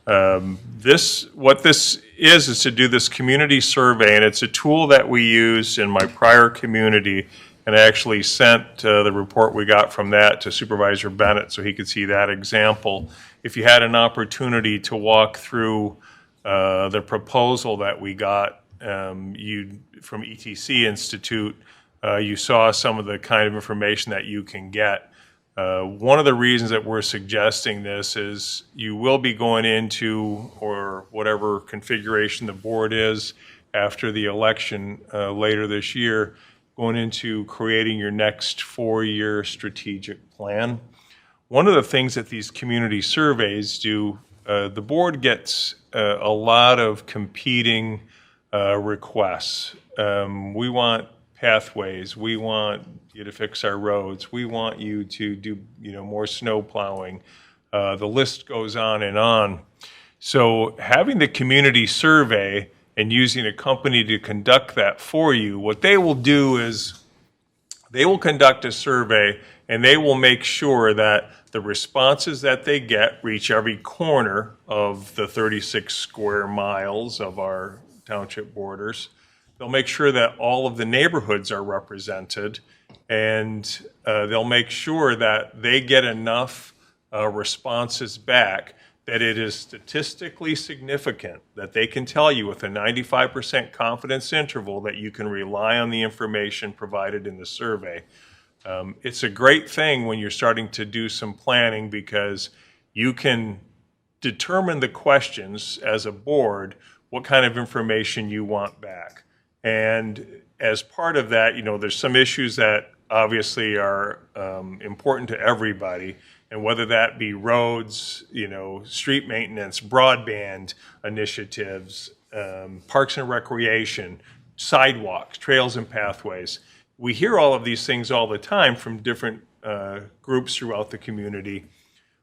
What this is to do this community survey, and it's a tool that we used in my prior community, and I actually sent the report we got from that to Supervisor Bennett so he could see that example. If you had an opportunity to walk through the proposal that we got from ETC Institute, you saw some of the kind of information that you can get. One of the reasons that we're suggesting this is you will be going into, or whatever configuration the board is after the election later this year, going into creating your next 4-year strategic plan. One of the things that these community surveys do, the board gets a lot of competing requests. We want pathways, we want you to fix our roads, we want you to do more snow plowing. The list goes on and on. So having the community survey and using a company to conduct that for you, what they will do is they will conduct a survey and they will make sure that the responses that they get reach every corner of the 36 square miles of our township borders. They'll make sure that all of the neighborhoods are represented, and they'll make sure that they get enough responses back that it is statistically significant, that they can tell you with a 95% confidence interval that you can rely on the information provided in the survey. It's a great thing when you're starting to do some planning because you can determine the questions as a board, what kind of information you want back. And as part of that, there's some issues that obviously are important to everybody, and whether that be roads, street maintenance, broadband initiatives, parks and recreation, sidewalks, trails and pathways. We hear all of these things all the time from different groups throughout the community.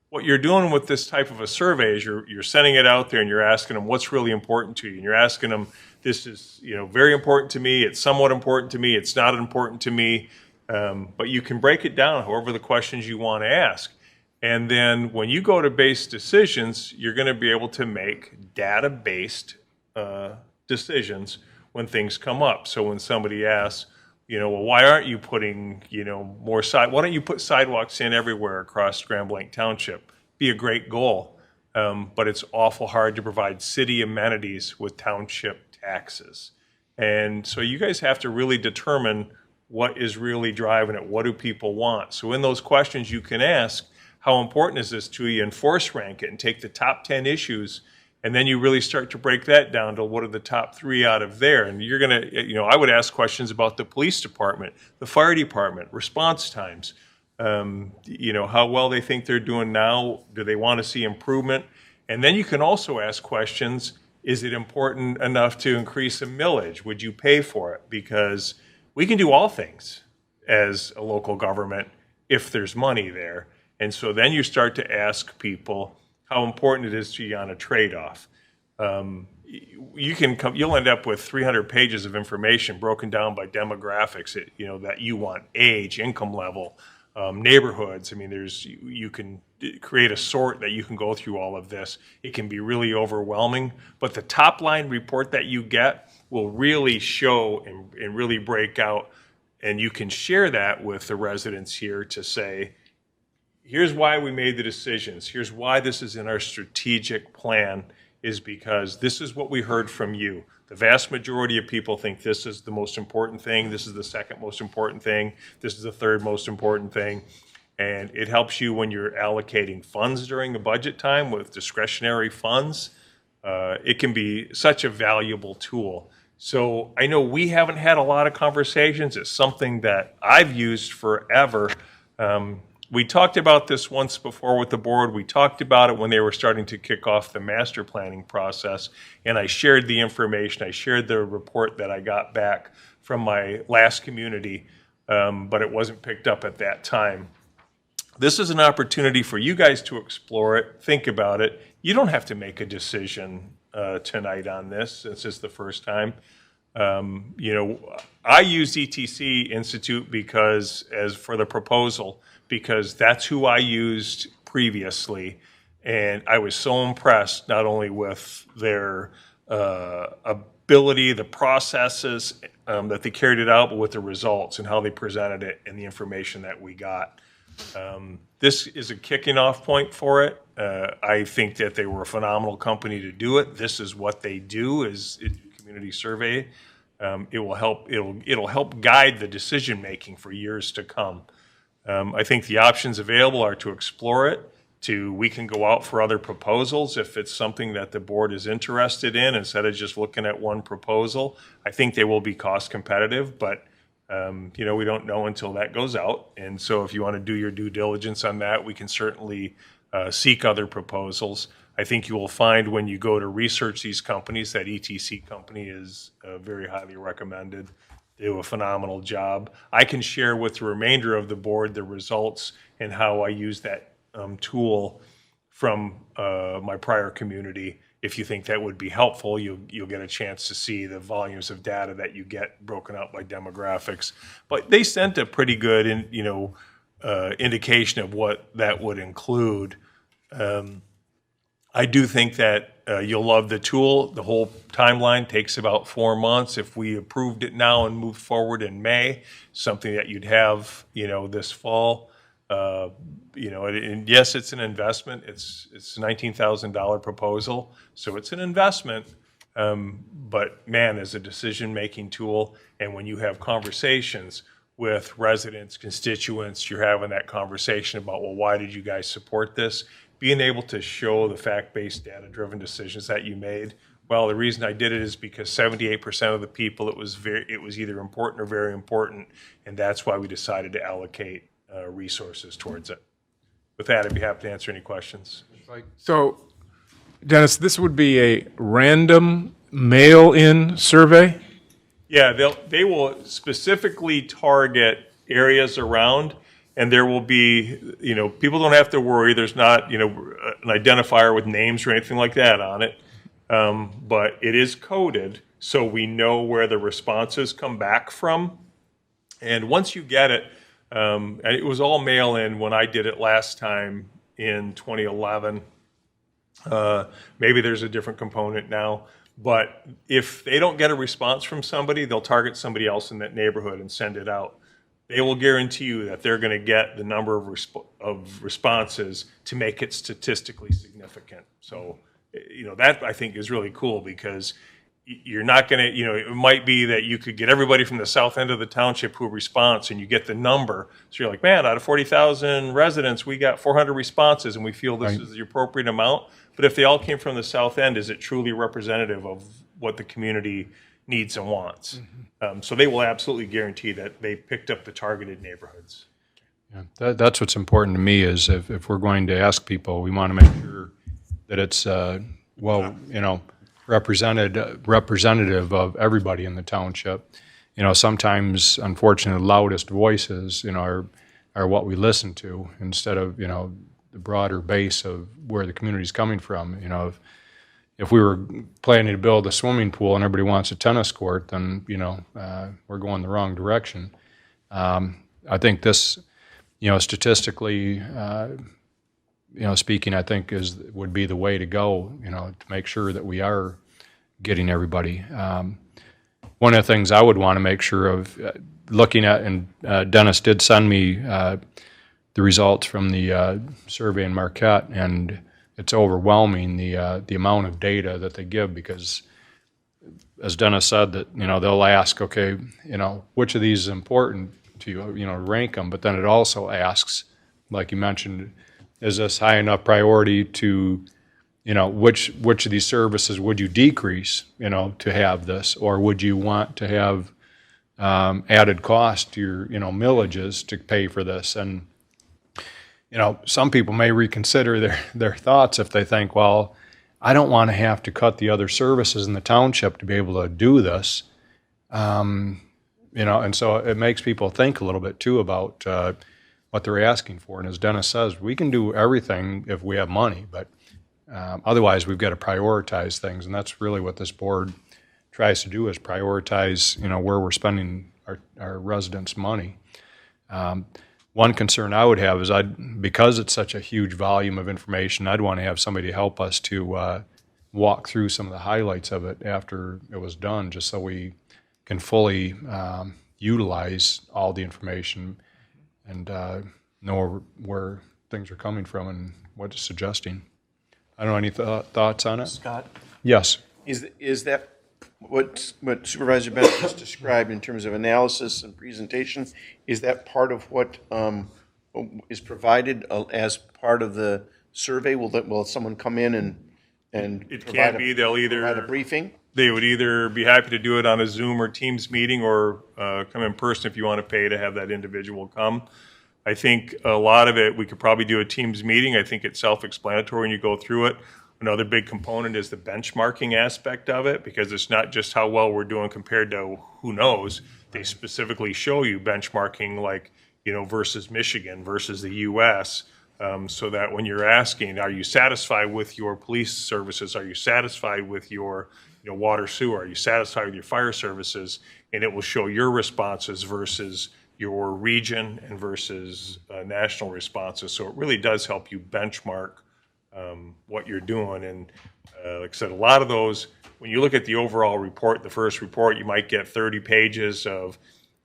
What you're doing with this type of a survey is you're sending it out there and you're asking them what's really important to you. And you're asking them, this is very important to me, it's somewhat important to me, it's not important to me. But you can break it down however the questions you want to ask. And then when you go to base decisions, you're going to be able to make data-based decisions when things come up. So when somebody asks, well, why aren't you putting, more why don't you put sidewalks in everywhere across Grand Blanc Township? Be a great goal, but it's awful hard to provide city amenities with township taxes. And so you guys have to really determine what is really driving it. What do people want? So in those questions you can ask, how important is this to you, and force rank it and take the top 10 issues. And then you really start to break that down to what are the top 3 out of there. And you're going to, I would ask questions about the police department, the fire department, response times, how well they think they're doing now. Do they want to see improvement? And then you can also ask questions, is it important enough to increase a millage? Would you pay for it? Because we can do all things as a local government if there's money there. And so then you start to ask people how important it is to you on a trade-off. You'll end up with 300 pages of information broken down by demographics, that you want: age, income level, neighborhoods. I mean, you can create a sort that you can go through all of this. It can be really overwhelming, but the top line report that you get will really show and really break out, and you can share that with the residents here to say, here's why we made the decisions. Here's why this is in our strategic plan, is because this is what we heard from you. The vast majority of people think this is the most important thing. This is the second most important thing. This is the third most important thing. And it helps you when you're allocating funds during the budget time with discretionary funds. It can be such a valuable tool. So I know we haven't had a lot of conversations. It's something that I've used forever. We talked about this once before with the board. We talked about it when they were starting to kick off the master planning process, and I shared the information. I shared the report that I got back from my last community, but it wasn't picked up at that time. This is an opportunity for you guys to explore it, think about it. You don't have to make a decision tonight on this, since it's the first time. I used ETC Institute for the proposal, because that's who I used previously, and I was so impressed not only with their ability, the processes that they carried it out, but with the results and how they presented it and the information that we got. This is a kicking off point for it. I think that they were a phenomenal company to do it. This is what they do, is community survey. It'll help guide the decision making for years to come. I think the options available are to explore it. We can go out for other proposals if it's something that the board is interested in, instead of just looking at one proposal. I think they will be cost competitive, but we don't know until that goes out. And so if you want to do your due diligence on that, we can certainly seek other proposals. I think you will find when you go to research these companies that ETC company is very highly recommended. They do a phenomenal job. I can share with the remainder of the board the results and how I use that tool from my prior community. If you think that would be helpful, you'll get a chance to see the volumes of data that you get broken out by demographics. But they sent a pretty good indication of what that would include. I do think that you'll love the tool. The whole timeline takes about 4 months. If we approved it now and moved forward in May, something that you'd have, this fall. And yes, it's an investment. It's a $19,000 proposal, so it's an investment. But man, as a decision-making tool, and when you have conversations with residents, constituents, you're having that conversation about, well, why did you guys support this? Being able to show the fact-based, data-driven decisions that you made. Well, the reason I did it is because 78% of the people, it was either important or very important, and that's why we decided to allocate resources towards it. With that, I'd be happy to answer any questions. So, Dennis, this would be a random mail-in survey? Yeah, they will specifically target areas around, and there will be, people don't have to worry. There's not, an identifier with names or anything like that on it. But it is coded, so we know where the responses come back from. And once you get it, and it was all mail-in when I did it last time in 2011. Maybe there's a different component now. But if they don't get a response from somebody, they'll target somebody else in that neighborhood and send it out. They will guarantee you that they're going to get the number of responses to make it statistically significant. So, that I think is really cool, because you're not going to, it might be that you could get everybody from the south end of the township who responds, and you get the number. So you're like, man, out of 40,000 residents, we got 400 responses, and we feel this is the appropriate amount. But if they all came from the south end, is it truly representative of what the community needs and wants? So they will absolutely guarantee that they picked up the targeted neighborhoods. Yeah, that's what's important to me, is if we're going to ask people, we want to make sure that it's, representative of everybody in the township. Sometimes, unfortunately, the loudest voices, are are what we listen to instead of, the broader base of where the community's coming from. If we were planning to build a swimming pool and everybody wants a tennis court, then, we're going the wrong direction. I think this, statistically, speaking, I think would be the way to go, to make sure that we are getting everybody. One of the things I would want to make sure of looking at, and Dennis did send me the results from the survey in Marquette, and it's overwhelming, the amount of data that they give, because as Dennis said, that, they'll ask, okay, which of these is important to you, rank them, but then it also asks, like you mentioned, is this high enough priority to, which of these services would you decrease, to have this, or would you want to have added cost to your, millages to pay for this? And, some people may reconsider their thoughts if they think, well, I don't want to have to cut the other services in the township to be able to do this. And so it makes people think a little bit too about what they're asking for. And as Dennis says, we can do everything if we have money, but otherwise we've got to prioritize things. And that's really what this board tries to do, is prioritize, where we're spending our residents' money. One concern I would have is because it's such a huge volume of information, I'd want to have somebody help us to walk through some of the highlights of it after it was done, just so we can fully utilize all the information and know where things are coming from and what it's suggesting. I don't know, any thoughts on it? Scott? Yes. Is that what Supervisor Bennett just described in terms of analysis and presentation? Is that part of what is provided as part of the survey? Will someone come in and It provide can be, they'll either provide a briefing? They would either be happy to do it on a Zoom or Teams meeting, or come in person if you want to pay to have that individual come. I think a lot of it, we could probably do a Teams meeting. I think it's self-explanatory when you go through it. Another big component is the benchmarking aspect of it, because it's not just how well we're doing compared to who knows. They specifically show you benchmarking, like, versus Michigan versus the U.S., so that when you're asking, are you satisfied with your police services? Are you satisfied with your water sewer? Are you satisfied with your fire services? And it will show your responses versus your region and versus national responses. So it really does help you benchmark what you're doing. And like I said, a lot of those, when you look at the overall report, the first report, you might get 30 pages of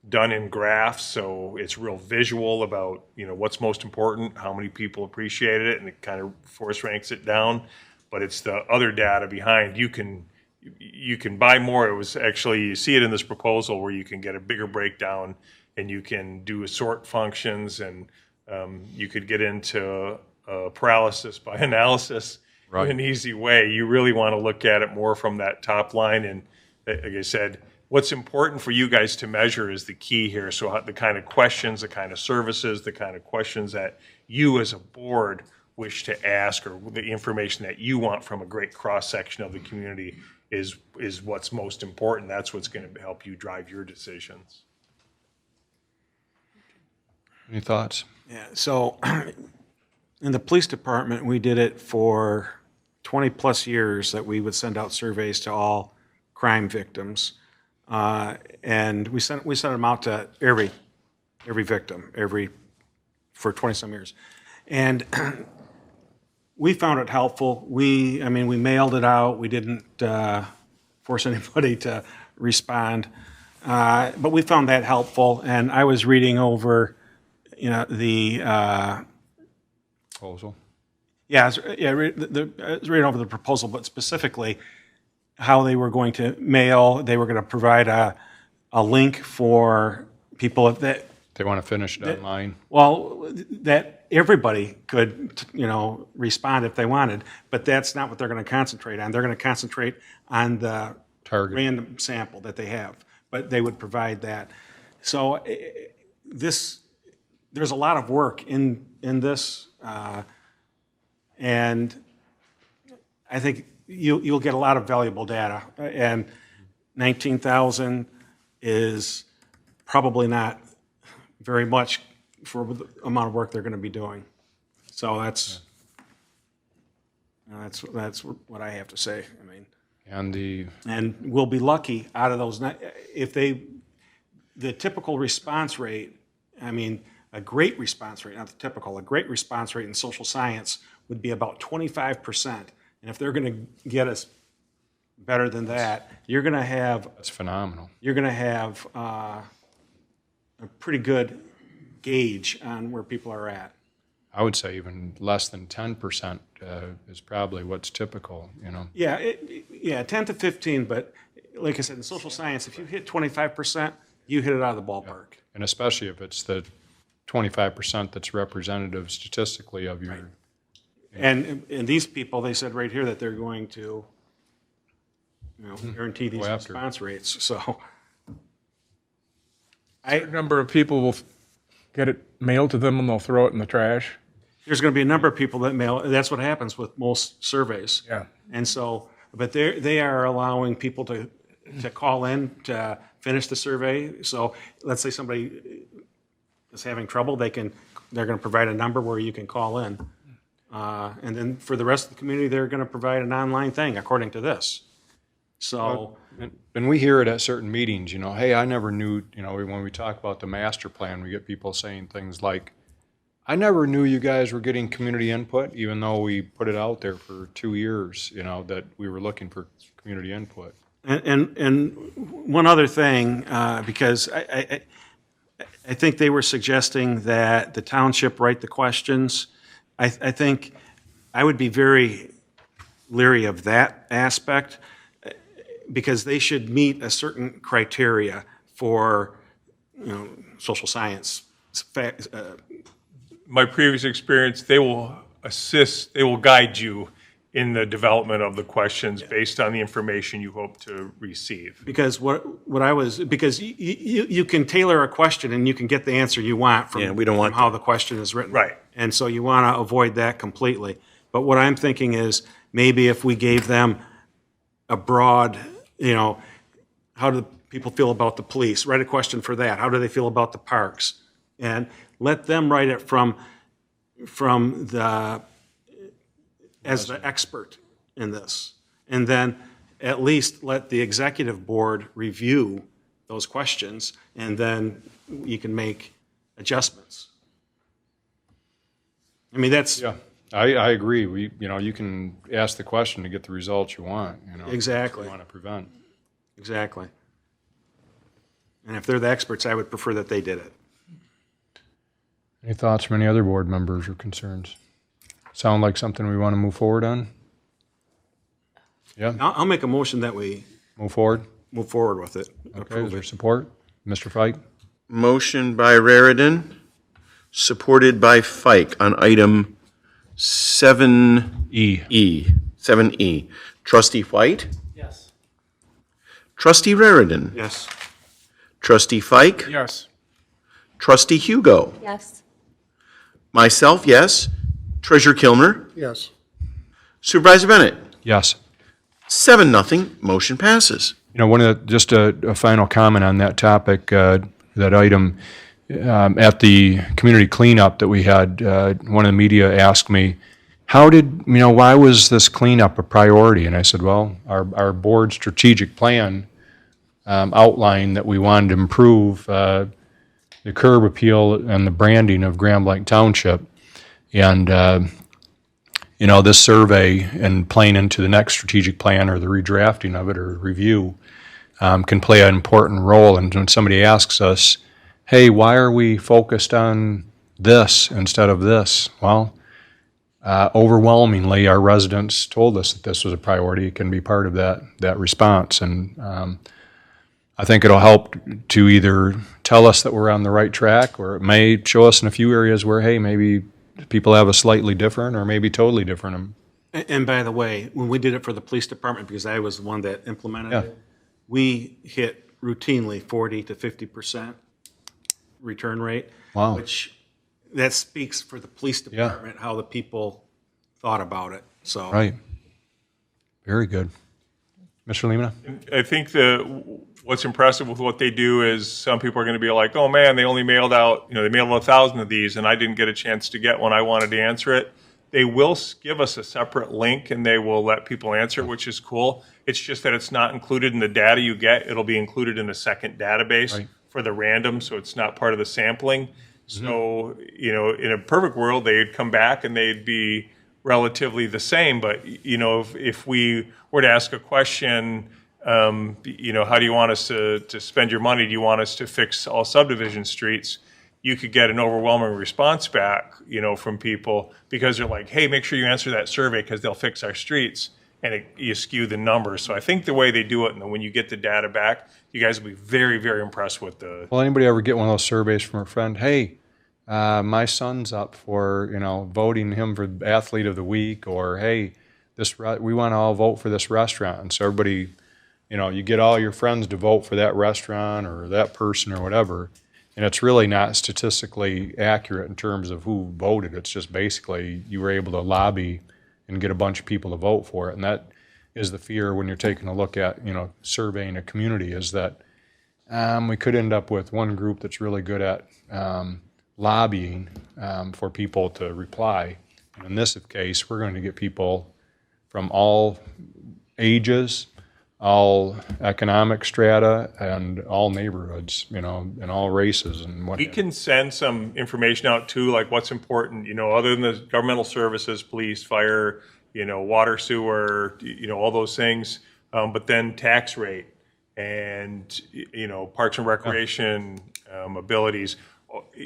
done in graphs, so it's real visual about what's most important, how many people appreciated it, and it kind of force ranks it down. But it's the other data behind. You can buy more. It was actually, you see it in this proposal where you can get a bigger breakdown, and you can do sort functions, and you could get into paralysis by analysis in an easy way. You really want to look at it more from that top line. And like I said, what's important for you guys to measure is the key here. So the kind of questions, the kind of services, the kind of questions that you as a board wish to ask, or the information that you want from a great cross-section of the community is what's most important. That's what's going to help you drive your decisions. Any thoughts? Yeah, so in the police department, we did it for 20-plus years, that we would send out surveys to all crime victims. And we sent them out to every victim, for 20-some years. And we found it helpful. We mailed it out. We didn't force anybody to respond. But we found that helpful. And I was reading over, the Proposal. I was reading over the proposal, but specifically how they were going to mail. They were going to provide a link for people that They want to finish it online. Well, that everybody could, respond if they wanted, but that's not what they're going to concentrate on. They're going to concentrate on the Target. random sample that they have, but they would provide that. So there's a lot of work in this, and I think you'll get a lot of valuable data. And 19,000 is probably not very much for the amount of work they're going to be doing. So that's what I have to say. I mean, and we'll be lucky out of those, if the typical response rate, I mean, a great response rate, not the typical, a great response rate in social science would be about 25%. And if they're going to get us better than that, you're going to have. That's phenomenal. You're going to have a pretty good gauge on where people are at. I would say even less than 10% is probably what's typical, you know. Yeah, 10 to 15, but like I said, in social science, if you hit 25%, you hit it out of the ballpark. And especially if it's the 25% that's representative statistically of your. Right. And these people, they said right here that they're going to, guarantee these response rates. So A number of people will get it mailed to them and they'll throw it in the trash. There's going to be a number of people that mail. That's what happens with most surveys. Yeah. And so, but they are allowing people to call in to finish the survey. So let's say somebody is having trouble, they're going to provide a number where you can call in. And then for the rest of the community, they're going to provide an online thing according to this. So. And we hear it at certain meetings, hey, I never knew, when we talk about the master plan, we get people saying things like, I never knew you guys were getting community input, even though we put it out there for 2 years, that we were looking for community input. And one other thing, because I think they were suggesting that the township write the questions. I think I would be very leery of that aspect, because they should meet a certain criteria for, social science. My previous experience, they will assist, they will guide you in the development of the questions based on the information you hope to receive. Because because you can tailor a question and you can get the answer you want from, we don't want from how the question is written. Right. And so you want to avoid that completely. But what I'm thinking is maybe if we gave them a broad, how do people feel about the police? Write a question for that. How do they feel about the parks? And let them write it from as the expert in this. And then at least let the executive board review those questions, and then you can make adjustments. I mean, that's. Yeah, I agree. You can ask the question to get the results you want, Exactly. You want to prevent. Exactly. And if they're the experts, I would prefer that they did it. Any thoughts from any other board members or concerns? Sound like something we want to move forward on? Yeah, I'll make a motion that we move forward? move forward with it. Okay, is there support? Mr. Fike? Motion by Raridan, supported by Fike on item 7E. 7E. Trustee White? Yes. Trustee Raridan? Yes. Trustee Fike? Yes. Trustee Hugo? Yes. Myself, yes. Treasurer Kilmer? Yes. Supervisor Bennett? Yes. 7-0, motion passes. Just a final comment on that topic, that item. At the community cleanup that we had, one of the media asked me, why was this cleanup a priority? And I said, well, our board strategic plan outlined that we wanted to improve the curb appeal and the branding of Grand Blanc Township. And, this survey and playing into the next strategic plan or the redrafting of it or review can play an important role. And when somebody asks us, hey, why are we focused on this instead of this? Well, overwhelmingly, our residents told us that this was a priority. It can be part of that response. And I think it'll help to either tell us that we're on the right track, or it may show us in a few areas where, hey, maybe people have a slightly different or maybe totally different. And by the way, when we did it for the police department, because I was the one that implemented Yeah. it, we hit routinely 40 to 50% return rate. Wow. Which, that speaks for the police department, how the people thought about it, so. Right. Very good. Mr. Lemina? I think what's impressive with what they do is some people are going to be like, oh man, they only mailed out, they mailed 1,000 of these and I didn't get a chance to get one. I wanted to answer it. They will give us a separate link and they will let people answer it, which is cool. It's just that it's not included in the data you get. It'll be included in a second database for the random, so it's not part of the sampling. So, in a perfect world, they'd come back and they'd be relatively the same. But, if we were to ask a question, how do you want us to spend your money? Do you want us to fix all subdivision streets? You could get an overwhelming response back, from people because they're like, hey, make sure you answer that survey because they'll fix our streets. And you skew the numbers. So I think the way they do it, and when you get the data back, you guys will be very, very impressed with the. Well, anybody ever get one of those surveys from a friend? Hey, my son's up for, voting him for athlete of the week, or hey, we want to all vote for this restaurant. And so everybody, you get all your friends to vote for that restaurant or that person or whatever. And it's really not statistically accurate in terms of who voted. It's just basically you were able to lobby and get a bunch of people to vote for it. And that is the fear when you're taking a look at, surveying a community, is that we could end up with one group that's really good at lobbying for people to reply. And in this case, we're going to get people from all ages, all economic strata, and all neighborhoods, and all races and what. We can send some information out too, like what's important, other than the governmental services, police, fire, water, sewer, all those things. But then tax rate and, parks and recreation abilities.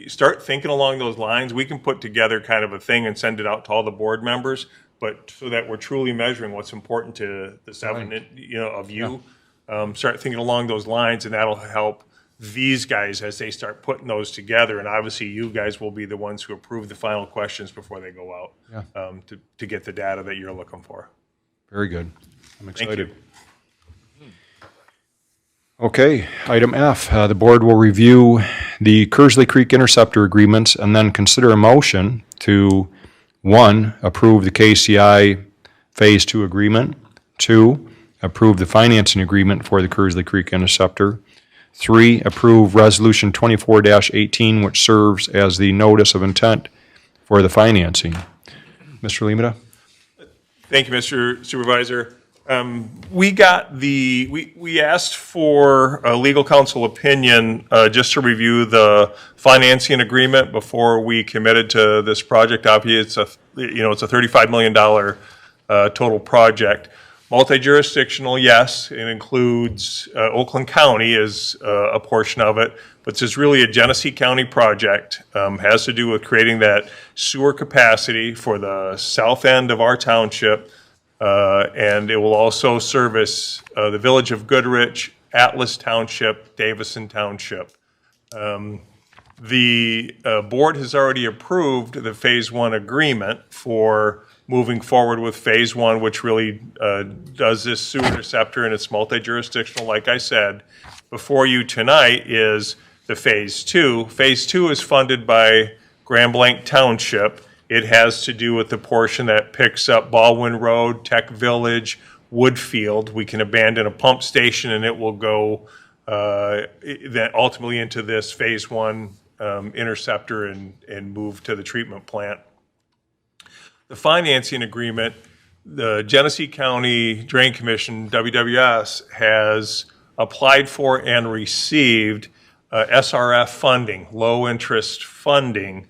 Start thinking along those lines. We can put together kind of a thing and send it out to all the board members, but so that we're truly measuring what's important to the seven, of you. Start thinking along those lines, and that'll help these guys as they start putting those together. And obviously, you guys will be the ones who approve the final questions before they go out to get the data that you're looking for. Very good. I'm excited. Thank you. Okay, item F, the board will review the Kearsley Creek Interceptor agreements and then consider a motion to, 1, approve the KCI Phase 2 agreement, 2, approve the financing agreement for the Kearsley Creek Interceptor, 3, approve Resolution 24-18, which serves as the notice of intent for the financing. Mr. Lemata? Thank you, Mr. Supervisor. We asked for a legal counsel opinion just to review the financing agreement before we committed to this project. Obviously, it's a $35 million total project. Multi-jurisdictional, yes, it includes Oakland County as a portion of it, but it's really a Genesee County project. Has to do with creating that sewer capacity for the south end of our township. And it will also service the village of Goodrich, Atlas Township, Davison Township. The board has already approved the Phase 1 agreement for moving forward with Phase 1, which really does this sewer interceptor, and it's multi-jurisdictional, like I said. Before you tonight is the Phase 2. Phase 2 is funded by Grand Blanc Township. It has to do with the portion that picks up Baldwin Road, Tech Village, Woodfield. We can abandon a pump station and it will go then ultimately into this Phase 1 interceptor and move to the treatment plant. The financing agreement, the Genesee County Drain Commission, WWS, has applied for and received SRF funding, low interest funding,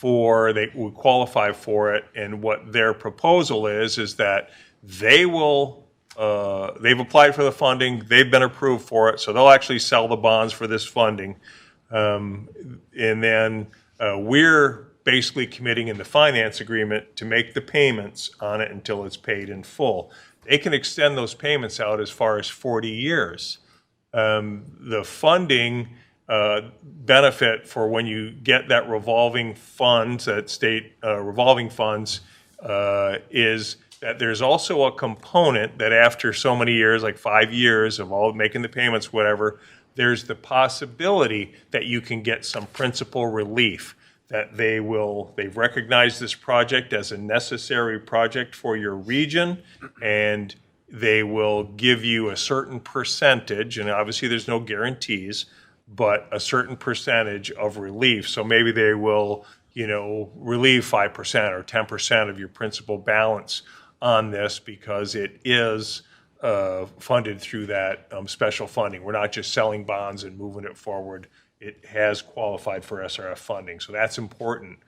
they would qualify for it. And what their proposal is that they will, they've applied for the funding, they've been approved for it, so they'll actually sell the bonds for this funding. And then we're basically committing in the finance agreement to make the payments on it until it's paid in full. They can extend those payments out as far as 40 years. The funding benefit for when you get that revolving funds, that state revolving funds, is that there's also a component that after so many years, like 5 years of all making the payments, whatever, there's the possibility that you can get some principal relief, that they've recognized this project as a necessary project for your region, and they will give you a certain percentage, and obviously there's no guarantees, but a certain percentage of relief. So maybe they will, relieve 5% or 10% of your principal balance on this because it is funded through that special funding. We're not just selling bonds and moving it forward. It has qualified for SRF funding, so that's important.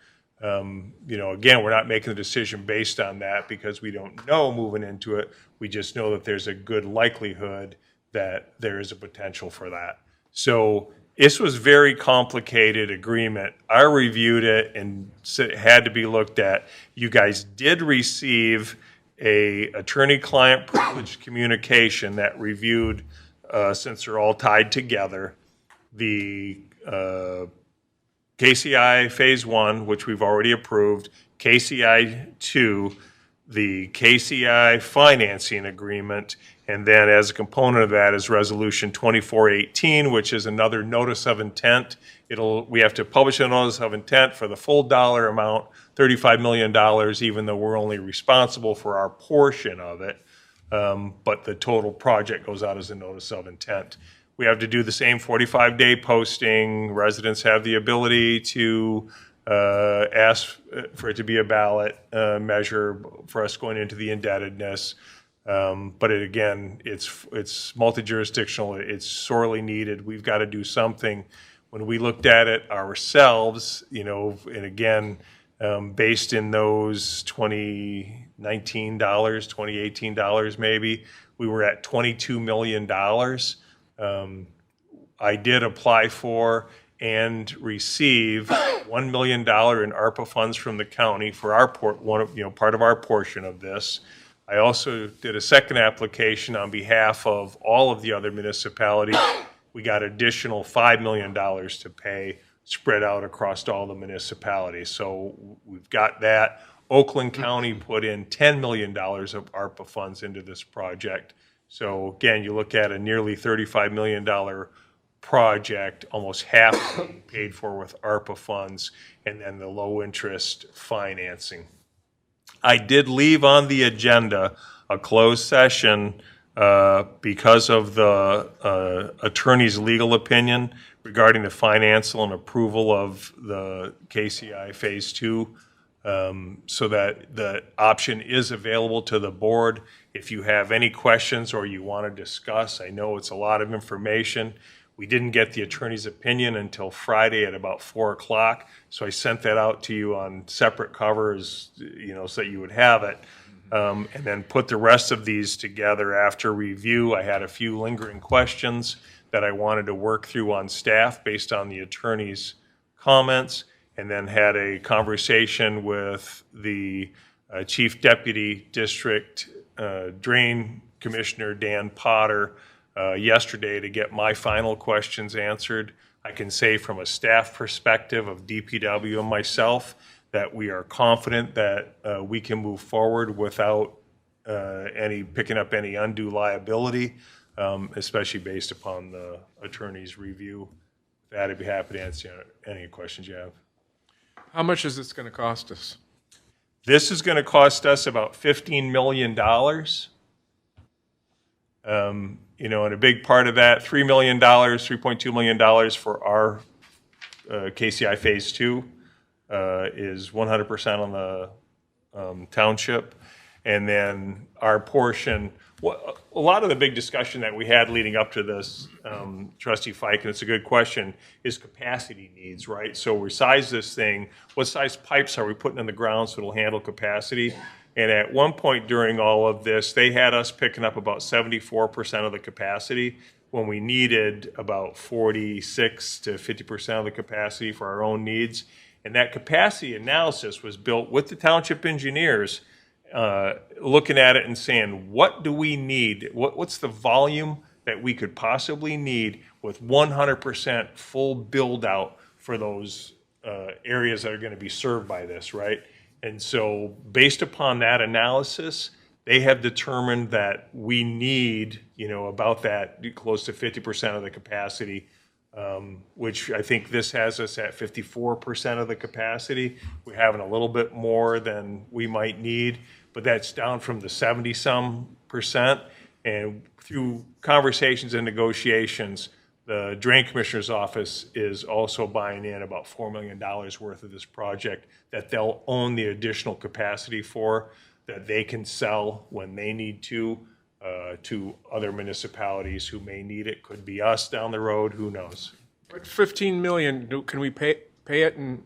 Again, we're not making the decision based on that because we don't know moving into it. We just know that there's a good likelihood that there is a potential for that. So this was very complicated agreement. I reviewed it and it had to be looked at. You guys did receive a attorney-client privilege communication that reviewed, since they're all tied together, the KCI Phase 1, which we've already approved, KCI 2, the KCI financing agreement, and then as a component of that is Resolution 2418, which is another notice of intent. We have to publish a notice of intent for the full dollar amount, $35 million, even though we're only responsible for our portion of it. But the total project goes out as a notice of intent. We have to do the same 45-day posting. Residents have the ability to ask for it to be a ballot measure for us going into the indebtedness. But it's multi-jurisdictional. It's sorely needed. We've got to do something. When we looked at it ourselves, and again, based in those 2019 dollars, 2018 dollars maybe, we were at $22 million. I did apply for and receive $1 million in ARPA funds from the county for our part of our portion of this. I also did a second application on behalf of all of the other municipalities. We got additional $5 million to pay spread out across all the municipalities. So we've got that. Oakland County put in $10 million of ARPA funds into this project. So again, you look at a nearly $35 million project, almost half paid for with ARPA funds, and then the low interest financing. I did leave on the agenda a closed session because of the attorney's legal opinion regarding the financial and approval of the KCI Phase 2, so that the option is available to the board. If you have any questions or you want to discuss, I know it's a lot of information. We didn't get the attorney's opinion until Friday at about 4 o'clock, so I sent that out to you on separate covers, so that you would have it. And then put the rest of these together after review. I had a few lingering questions that I wanted to work through on staff based on the attorney's comments, and then had a conversation with the Chief Deputy District Drain Commissioner Dan Potter yesterday to get my final questions answered. I can say from a staff perspective of DPW and myself that we are confident that we can move forward without picking up any undue liability, especially based upon the attorney's review. That I'd be happy to answer any questions you have. How much is this going to cost us? This is going to cost us about $15 million. And a big part of that, $3 million, $3.2 million for our KCI Phase 2 is 100% on the township. And then our portion, a lot of the big discussion that we had leading up to this, Trustee Fike, and it's a good question, is capacity needs, right? So we size this thing, what size pipes are we putting in the ground so it'll handle capacity? And at one point during all of this, they had us picking up about 74% of the capacity when we needed about 46 to 50% of the capacity for our own needs. And that capacity analysis was built with the township engineers, looking at it and saying, what do we need? What's the volume that we could possibly need with 100% full build out for those areas that are going to be served by this, right? And so based upon that analysis, they have determined that we need, about that close to 50% of the capacity, which I think this has us at 54% of the capacity. We're having a little bit more than we might need, but that's down from the 70-some percent. And through conversations and negotiations, the Drain Commissioner's Office is also buying in about $4 million worth of this project that they'll own the additional capacity for, that they can sell when they need to other municipalities who may need it. Could be us down the road, who knows? But 15 million, can we pay it in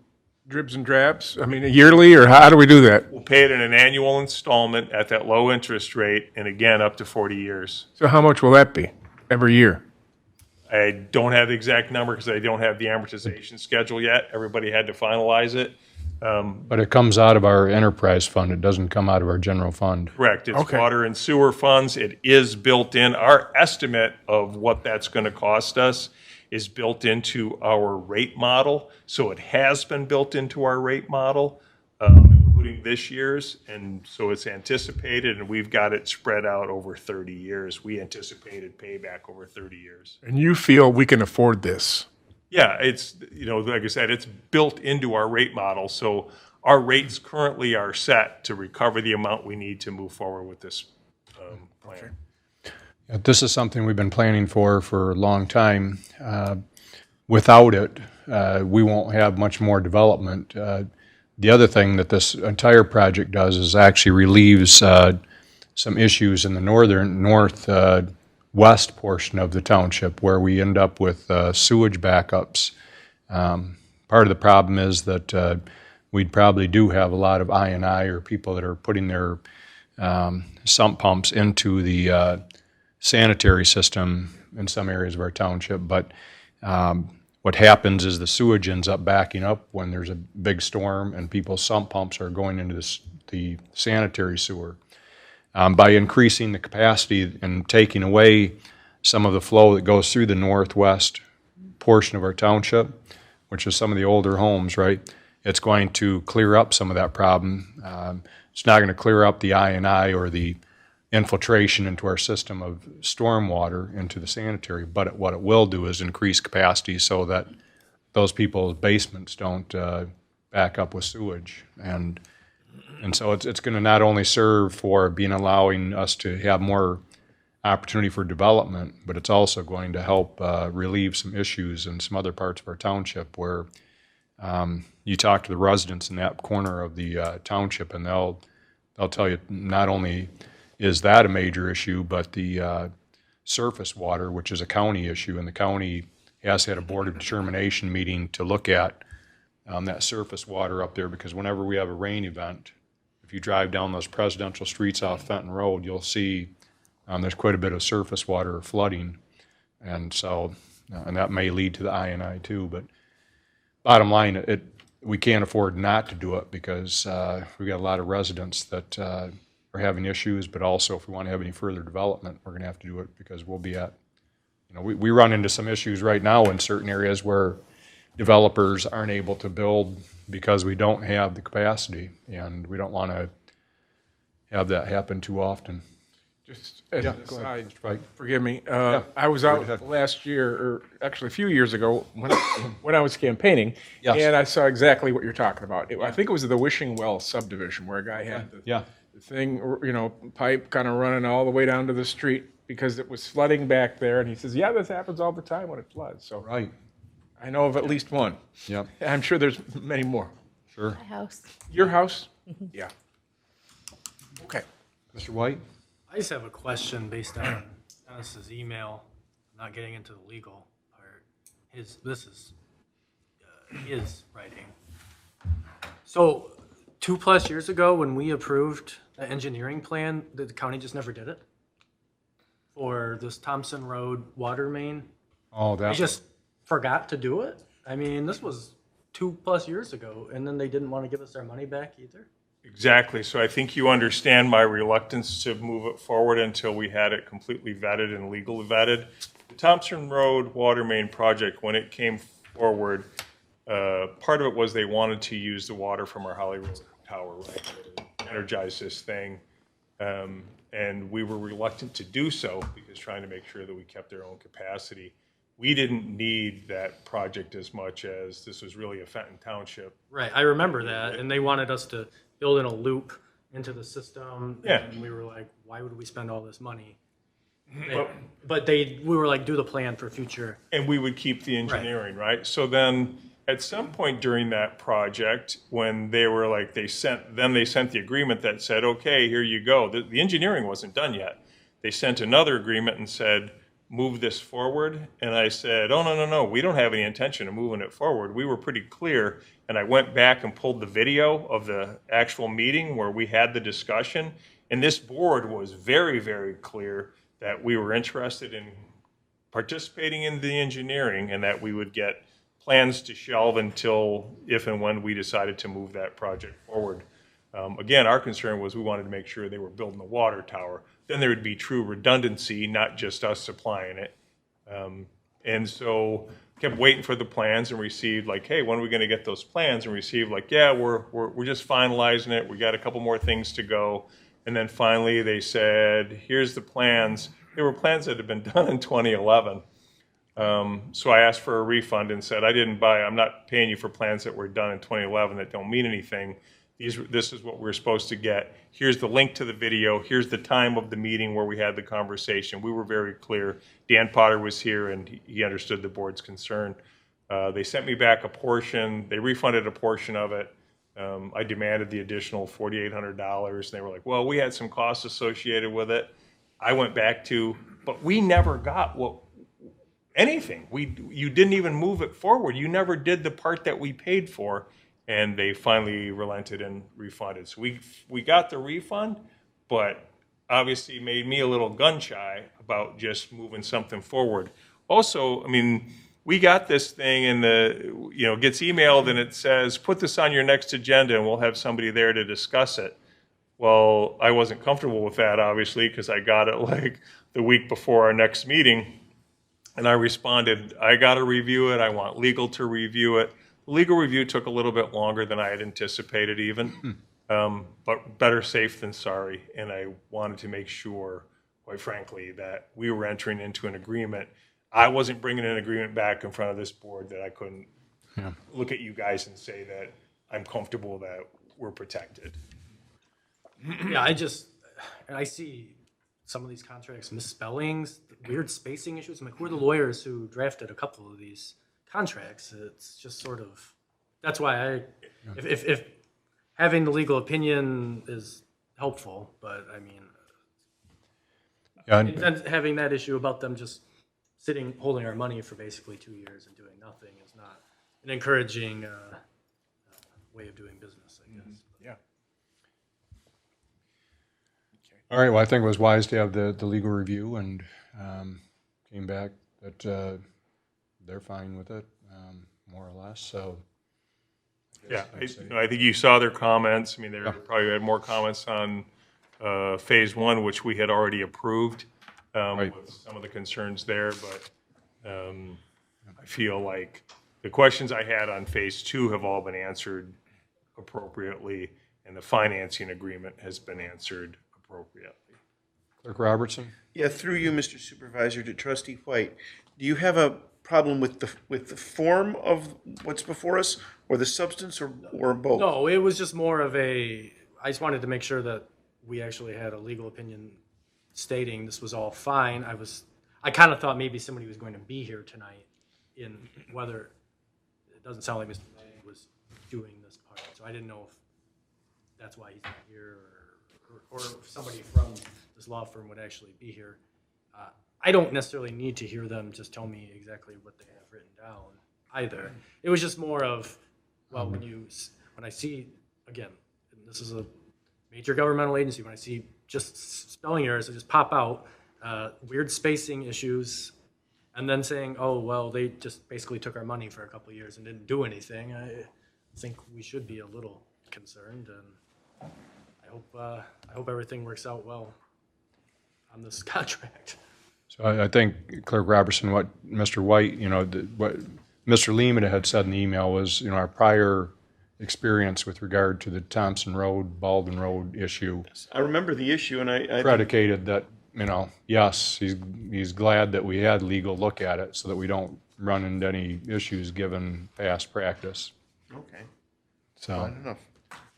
dribs and drabs? I mean, yearly, or how do we do that? We'll pay it in an annual installment at that low interest rate, and again, up to 40 years. So how much will that be every year? I don't have the exact number because I don't have the amortization schedule yet. Everybody had to finalize it. But it comes out of our enterprise fund. It doesn't come out of our general fund. Correct. It's Okay. water and sewer funds. It is built in. Our estimate of what that's going to cost us is built into our rate model. So it has been built into our rate model, including this year's. And so it's anticipated, and we've got it spread out over 30 years. We anticipated payback over 30 years. And you feel we can afford this? Yeah, it's, like I said, it's built into our rate model. So our rates currently are set to recover the amount we need to move forward with this plan. This is something we've been planning for a long time. Without it, we won't have much more development. The other thing that this entire project does is actually relieves some issues in the northwest portion of the township where we end up with sewage backups. Part of the problem is that we probably do have a lot of I&I or people that are putting their sump pumps into the sanitary system in some areas of our township, but what happens is the sewage ends up backing up when there's a big storm and people's sump pumps are going into the sanitary sewer. By increasing the capacity and taking away some of the flow that goes through the northwest portion of our township, which is some of the older homes, right, it's going to clear up some of that problem. It's not going to clear up the I&I or the infiltration into our system of stormwater into the sanitary, but what it will do is increase capacity so that those people's basements don't back up with sewage. And so it's going to not only serve for allowing us to have more opportunity for development, but it's also going to help relieve some issues in some other parts of our township where you talk to the residents in that corner of the township and they'll tell you not only is that a major issue, but the surface water, which is a county issue, and the county has had a board of determination meeting to look at that surface water up there, because whenever we have a rain event, if you drive down those presidential streets off Fenton Road, you'll see there's quite a bit of surface water flooding, and so and that may lead to the I&I too. But bottom line, we can't afford not to do it because we've got a lot of residents that are having issues, but also if we want to have any further development, we're going to have to do it because we'll be at, we run into some issues right now in certain areas where developers aren't able to build because we don't have the capacity, and we don't want to have that happen too often. Just as an go ahead, aside, Mr. Pike. forgive me, I was out ahead. last year, or actually a few years ago, when I was campaigning, Yes. and I saw exactly what you're talking about. I think it was the Wishing Well subdivision where a guy had the thing, pipe kind of running all the way down to the street because it was flooding back there, and he says, yeah, this happens all the time when it floods. So Right. I know of at least one. Yep. I'm sure there's many more. Sure. House. Your house? Yeah. Okay. Mr. White? I just have a question based on Dennis's email, not getting into the legal part. This is his writing. So 2+ years ago, when we approved the engineering plan, the county just never did it for this Thompson Road water main. Oh, They that. just forgot to do it. I mean, this was 2+ years ago, and then they didn't want to give us our money back either. Exactly. So I think you understand my reluctance to move it forward until we had it completely vetted and legally vetted. The Thompson Road water main project, when it came forward, part of it was they wanted to use the water from our Hollywood Tower, right, to energize this thing. And we were reluctant to do so because trying to make sure that we kept our own capacity. We didn't need that project as much as this was really a Fenton Township. Right, I remember that, and they wanted us to build in a loop into the system. Yeah. And we were like, why would we spend all this money? But we were like, do the plan for future. And we would keep the engineering, right? So then, at some point during that project, when they were like, they sent the agreement that said, okay, here you go. The engineering wasn't done yet. They sent another agreement and said, move this forward. And I said, oh, no, we don't have any intention of moving it forward. We were pretty clear. And I went back and pulled the video of the actual meeting where we had the discussion. And this board was very, very clear that we were interested in participating in the engineering and that we would get plans to shelve until if and when we decided to move that project forward. Again, our concern was we wanted to make sure they were building the water tower. Then there would be true redundancy, not just us supplying it. And so kept waiting for the plans and received like, hey, when are we going to get those plans? And received like, yeah, we're just finalizing it. We got a couple more things to go. And then finally they said, here's the plans. They were plans that had been done in 2011. So I asked for a refund and said, I'm not paying you for plans that were done in 2011 that don't mean anything. This is what we're supposed to get. Here's the link to the video. Here's the time of the meeting where we had the conversation. We were very clear. Dan Potter was here and he understood the board's concern. They sent me back a portion. They refunded a portion of it. I demanded the additional $4,800. And they were like, well, we had some costs associated with it. I went back but we never got anything. You didn't even move it forward. You never did the part that we paid for. And they finally relented and refunded. So we got the refund, but obviously made me a little gun shy about just moving something forward. Also, I mean, we got this thing and gets emailed and it says, put this on your next agenda and we'll have somebody there to discuss it. Well, I wasn't comfortable with that, obviously, because I got it like the week before our next meeting. And I responded, I got to review it. I want legal to review it. The legal review took a little bit longer than I had anticipated even, but better safe than sorry. And I wanted to make sure, quite frankly, that we were entering into an agreement. I wasn't bringing an agreement back in front of this board that I couldn't look at you guys and say that I'm comfortable that we're protected. Yeah, I see some of these contracts misspellings, weird spacing issues. I'm like, we're the lawyers who drafted a couple of these contracts. It's just sort of, that's why if having the legal opinion is helpful, but I mean, and having that issue about them just holding our money for basically 2 years and doing nothing is not an encouraging way of doing business, I guess. Yeah. All right, well, I think it was wise to have the legal review and came back that they're fine with it, more or less, so. Yeah, I think you saw their comments. I mean, they probably had more comments on phase one, which we had already approved with some of the concerns there, but I feel like the questions I had on phase two have all been answered appropriately, and the financing agreement has been answered appropriately. Clerk Robertson? Yeah, through you, Mr. Supervisor, to Trustee White. Do you have a problem with the form of what's before us, or the substance, or both? No, it was just more of I just wanted to make sure that we actually had a legal opinion stating this was all fine. I kind of thought maybe somebody was going to be here tonight, in whether, it doesn't sound like Mr. Lang was doing this part, so I didn't know if that's why he's not here, or if somebody from this law firm would actually be here. I don't necessarily need to hear them just tell me exactly what they have written down either. It was just more of, well, when I see, again, and this is a major governmental agency, when I see just spelling errors that just pop out, weird spacing issues, and then saying, oh, well, they just basically took our money for a couple of years and didn't do anything, I think we should be a little concerned, and I hope everything works out well on this contract. So I think, Clerk Robertson, what Mr. White, what Mr. Lehman had said in the email was, our prior experience with regard to the Thompson Road, Baldwin Road issue. I remember the issue, and I predicated that, yes, he's glad that we had legal look at it so that we don't run into any issues given past practice. Okay. So. Fine enough.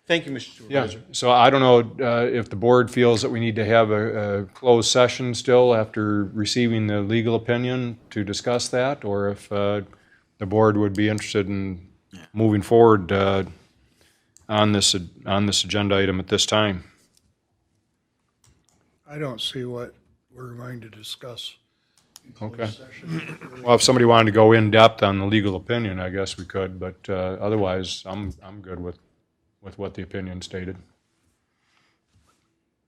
Thank you, Mr. Yeah, Supervisor. so I don't know if the board feels that we need to have a closed session still after receiving the legal opinion to discuss that, or if the board would be interested in moving forward on this agenda item at this time. I don't see what we're going to discuss. Okay. Well, if somebody wanted to go in depth on the legal opinion, I guess we could, but otherwise, I'm good with what the opinion stated.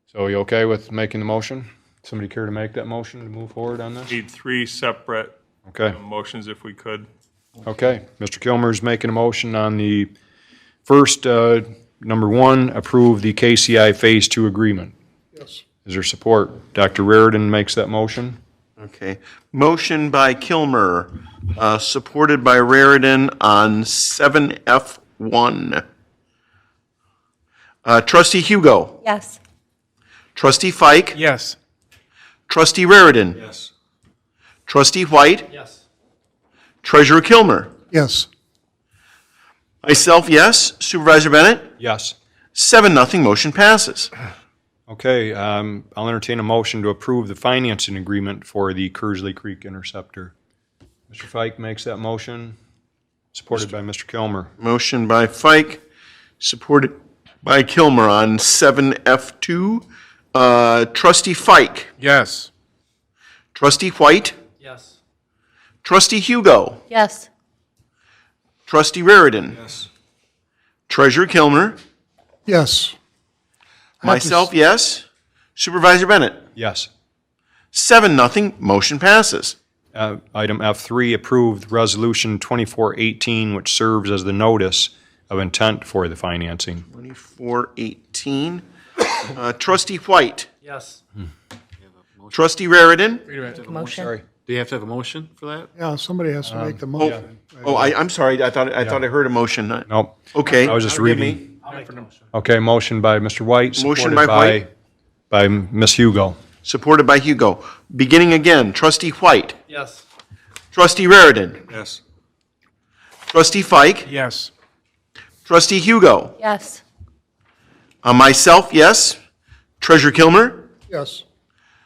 So you okay with making the motion? Somebody care to make that motion to move forward on this? Need three separate Okay. motions if we could. Okay, Mr. Kilmer's making a motion on the first, number one, approve the KCI Phase 2 agreement. Yes. Is there support? Dr. Raridan makes that motion. Okay. Motion by Kilmer, supported by Raridan on 7F1. Trustee Hugo. Yes. Trustee Fike. Yes. Trustee Raridan. Yes. Trustee White. Yes. Treasurer Kilmer. Yes. Myself, yes. Supervisor Bennett. Yes. 7-0, motion passes. Okay, I'll entertain a motion to approve the financing agreement for the Kearsley Creek Interceptor. Mr. Fike makes that motion, supported by Mr. Kilmer. Motion by Fike, supported by Kilmer on 7F2. Trustee Fike. Yes. Trustee White. Yes. Trustee Hugo. Yes. Trustee Raridan. Yes. Treasurer Kilmer. Yes. Myself, yes. Supervisor Bennett. Yes. 7-0, motion passes. Item F3, approved Resolution 2418, which serves as the notice of intent for the financing. 2418. Trustee White. Yes. Trustee Raridan. Motion. Sorry, do you have to have a motion for that? Yeah, somebody has to make the motion. Oh, I'm sorry. I thought I heard a motion. Nope. Okay. I was just Forgive reading. me. I'll make the motion. Okay, motion by Mr. White, Motion supported by White. by Ms. Hugo. Supported by Hugo. Beginning again. Trustee White. Yes. Trustee Raridan. Yes. Trustee Fike. Yes. Trustee Hugo. Yes. Myself, yes. Treasurer Kilmer. Yes.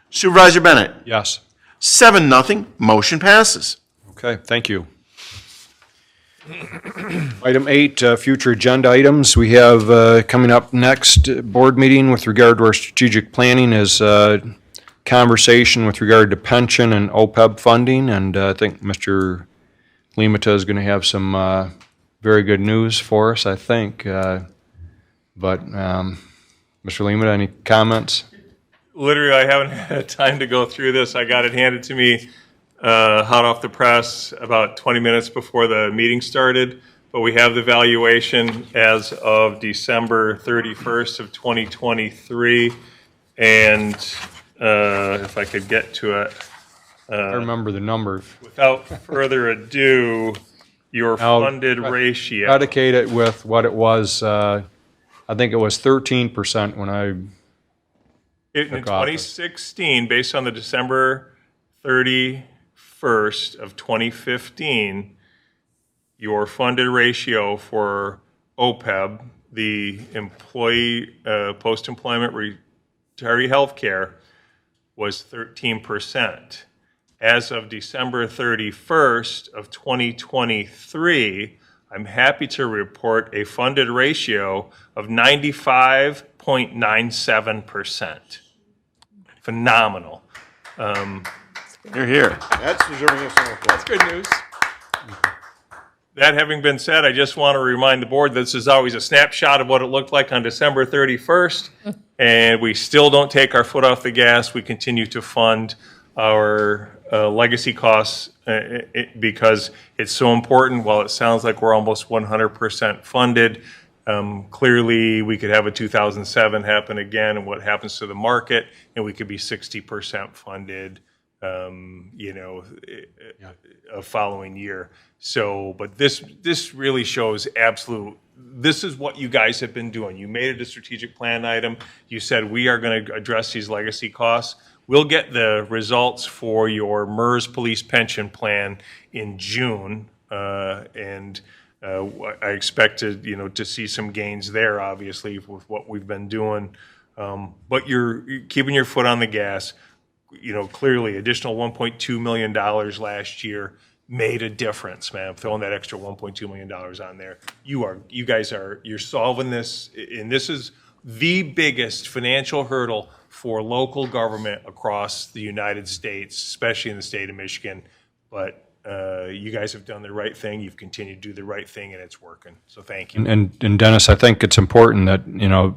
Supervisor Bennett. Yes. 7-0, motion passes. Okay, thank you. Item 8, future agenda items. We have coming up next board meeting with regard to our strategic planning is conversation with regard to pension and OPEB funding, and I think Mr. Limata is going to have some very good news for us, I think. But Mr. Limata, any comments? Literally, I haven't had time to go through this. I got it handed to me hot off the press about 20 minutes before the meeting started. But we have the valuation as of December 31st of 2023. And if I could get to it. I remember the numbers. Without further ado, your Now, funded ratio. Predicate it with what it was, I think it was 13% when I In took office. 2016, based on the December 31st of 2015, your funded ratio for OPEB, the employee post-employment retiree health care, was 13%. As of December 31st of 2023, I'm happy to report a funded ratio of 95.97%. Phenomenal. You're here. That's deserving of some applause. Good news. That having been said, I just want to remind the board this is always a snapshot of what it looked like on December 31st, and we still don't take our foot off the gas. We continue to fund our legacy costs because it's so important. While it sounds like we're almost 100% funded, clearly we could have a 2007 happen again, and what happens to the market, and we could be 60% funded, a following year. So, but this really shows this is what you guys have been doing. You made it a strategic plan item. You said we are going to address these legacy costs. We'll get the results for your MERS police pension plan in June, and I expected, to see some gains there, obviously, with what we've been doing. But you're keeping your foot on the gas. Clearly, additional $1.2 million last year made a difference, man. Throwing that extra $1.2 million on there. You're solving this, and this is the biggest financial hurdle for local government across the United States, especially in the state of Michigan. But you guys have done the right thing. You've continued to do the right thing, and it's working. So thank you. And Dennis, I think it's important that,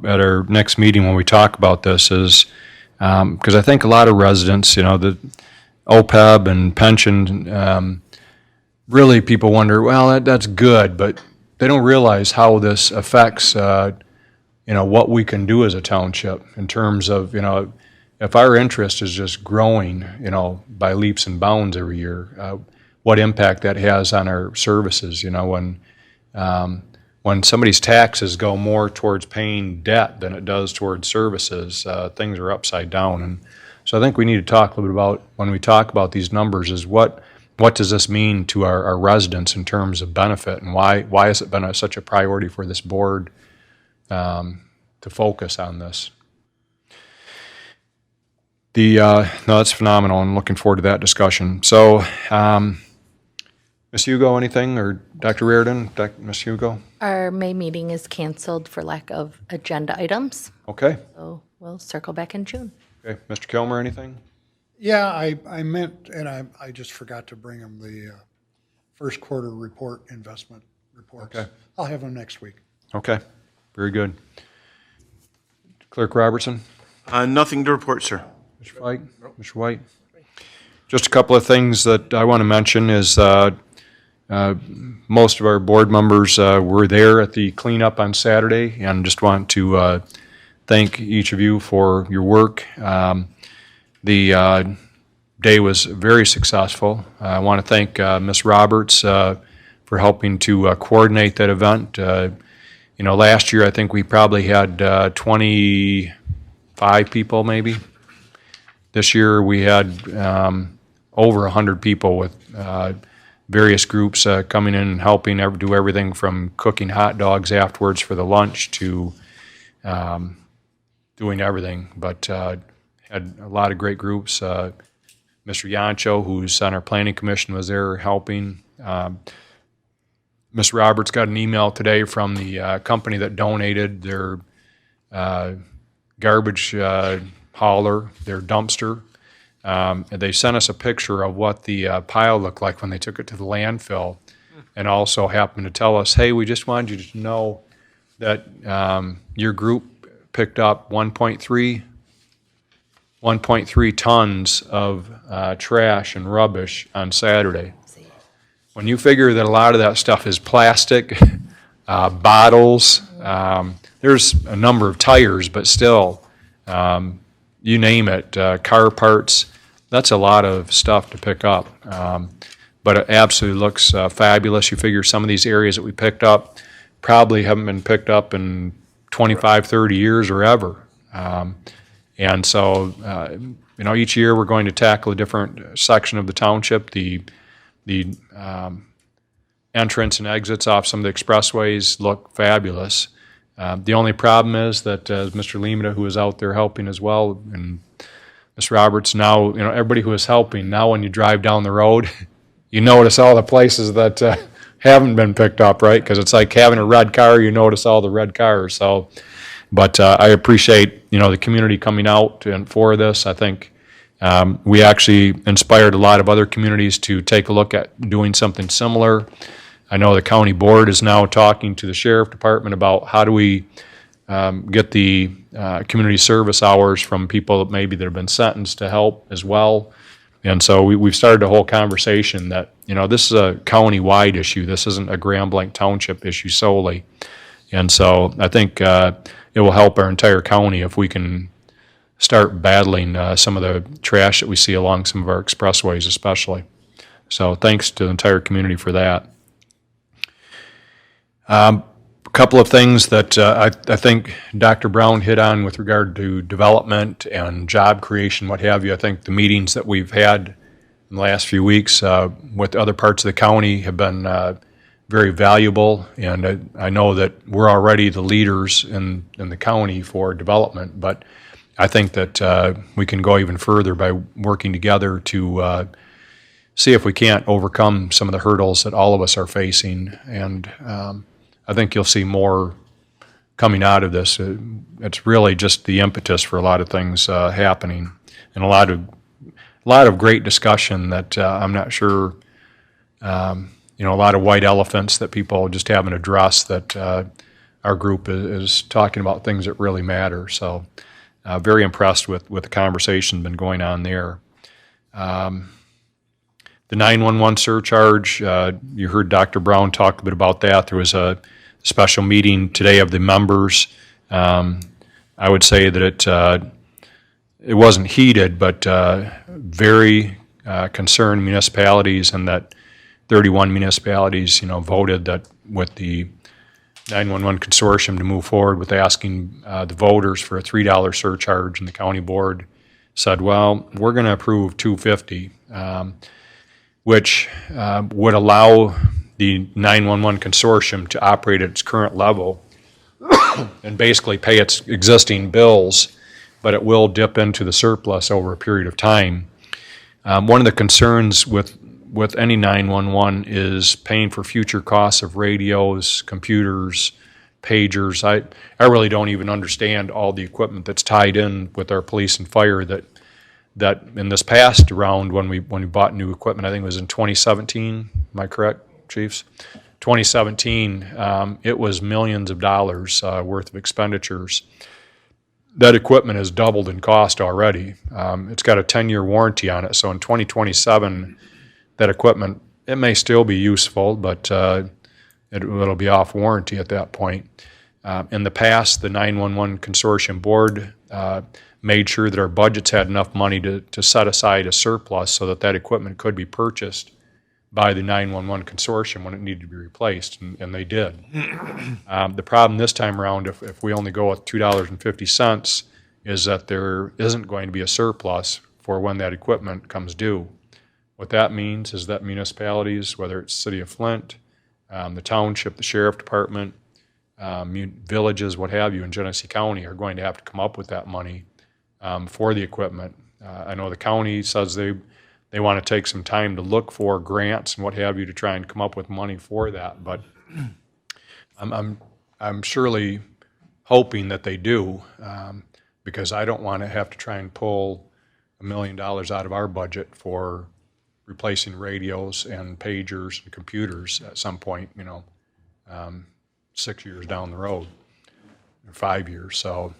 at our next meeting when we talk about this is, because I think a lot of residents, the OPEB and pension, really people wonder, well, that's good, but they don't realize how this affects, what we can do as a township in terms of, if our interest is just growing, by leaps and bounds every year, what impact that has on our services, when somebody's taxes go more towards paying debt than it does towards services, things are upside down. And so I think we need to talk a little bit about, when we talk about these numbers, is what does this mean to our residents in terms of benefit, and why has it been such a priority for this board to focus on this? No, that's phenomenal. I'm looking forward to that discussion. So, Ms. Hugo, anything, or Dr. Reardon, Ms. Hugo? Our May meeting is canceled for lack of agenda items, Okay. so we'll circle back in June. Okay, Mr. Kilmer, anything? Yeah, I meant, and I just forgot to bring them the first quarter report, investment reports. Okay. I'll have them next week. Okay, very good. Clerk Robertson? Nothing to report, sir. Mr. White? Mr. White? Just a couple of things that I want to mention is most of our board members were there at the cleanup on Saturday, and just want to thank each of you for your work. The day was very successful. I want to thank Ms. Roberts for helping to coordinate that event. Last year I think we probably had 25 people maybe. This year we had over 100 people with various groups coming in and helping do everything from cooking hot dogs afterwards for the lunch to doing everything. But had a lot of great groups. Mr. Yancho, who's on our planning commission, was there helping. Ms. Roberts got an email today from the company that donated their garbage hauler, their dumpster. And they sent us a picture of what the pile looked like when they took it to the landfill, and also happened to tell us, hey, we just wanted you to know that your group picked up 1.3 tons of trash and rubbish on Saturday. When you figure that a lot of that stuff is plastic, bottles, there's a number of tires, but still, you name it, car parts, that's a lot of stuff to pick up. But it absolutely looks fabulous. You figure some of these areas that we picked up probably haven't been picked up in 25, 30 years or ever. And so, each year we're going to tackle a different section of the township. The entrance and exits off some of the expressways look fabulous. The only problem is that Mr. Lemata, who is out there helping as well, and Ms. Roberts, now, everybody who is helping, now when you drive down the road, you notice all the places that haven't been picked up, right? Because it's like having a red car, you notice all the red cars. So, but I appreciate, the community coming out and for this. I think we actually inspired a lot of other communities to take a look at doing something similar. I know the county board is now talking to the sheriff department about how do we get the community service hours from people that maybe that have been sentenced to help as well. And so we've started a whole conversation that, this is a county-wide issue. This isn't a Grand Blanc Township issue solely. And so I think it will help our entire county if we can start battling some of the trash that we see along some of our expressways especially. So thanks to the entire community for that. A couple of things that I think Dr. Brown hit on with regard to development and job creation, what have you. I think the meetings that we've had in the last few weeks with other parts of the county have been very valuable, and I know that we're already the leaders in the county for development, but I think that we can go even further by working together to see if we can't overcome some of the hurdles that all of us are facing, and I think you'll see more coming out of this. It's really just the impetus for a lot of things happening, and a lot of great discussion that I'm not sure, a lot of white elephants that people just haven't addressed, that our group is talking about things that really matter. So very impressed with the conversation been going on there. The 911 surcharge, you heard Dr. Brown talk a bit about that. There was a special meeting today of the members. I would say that it wasn't heated, but very concerned municipalities, and that 31 municipalities, voted that with the 911 consortium to move forward with asking the voters for a $3 surcharge, and the county board said, well, we're going to approve $2.50, which would allow the 911 consortium to operate at its current level and basically pay its existing bills, but it will dip into the surplus over a period of time. One of the concerns with any 911 is paying for future costs of radios, computers, pagers. I really don't even understand all the equipment that's tied in with our police and fire that in this past round when we bought new equipment, I think it was in 2017, am I correct, chiefs? 2017, it was millions of dollars worth of expenditures. That equipment has doubled in cost already. It's got a 10-year warranty on it, so in 2027, that equipment, it may still be useful, but it'll be off warranty at that point. In the past, the 911 consortium board made sure that our budgets had enough money to set aside a surplus so that equipment could be purchased by the 911 consortium when it needed to be replaced, and they did. The problem this time around, if we only go with $2.50, is that there isn't going to be a surplus for when that equipment comes due. What that means is that municipalities, whether it's City of Flint, the Township, the Sheriff Department, villages, what have you, in Genesee County are going to have to come up with that money for the equipment. I know the county says they want to take some time to look for grants and what have you to try and come up with money for that, but I'm surely hoping that they do, because I don't want to have to try and pull $1 million out of our budget for replacing radios and pagers and computers at some point, 6 years down the road, or 5 years. So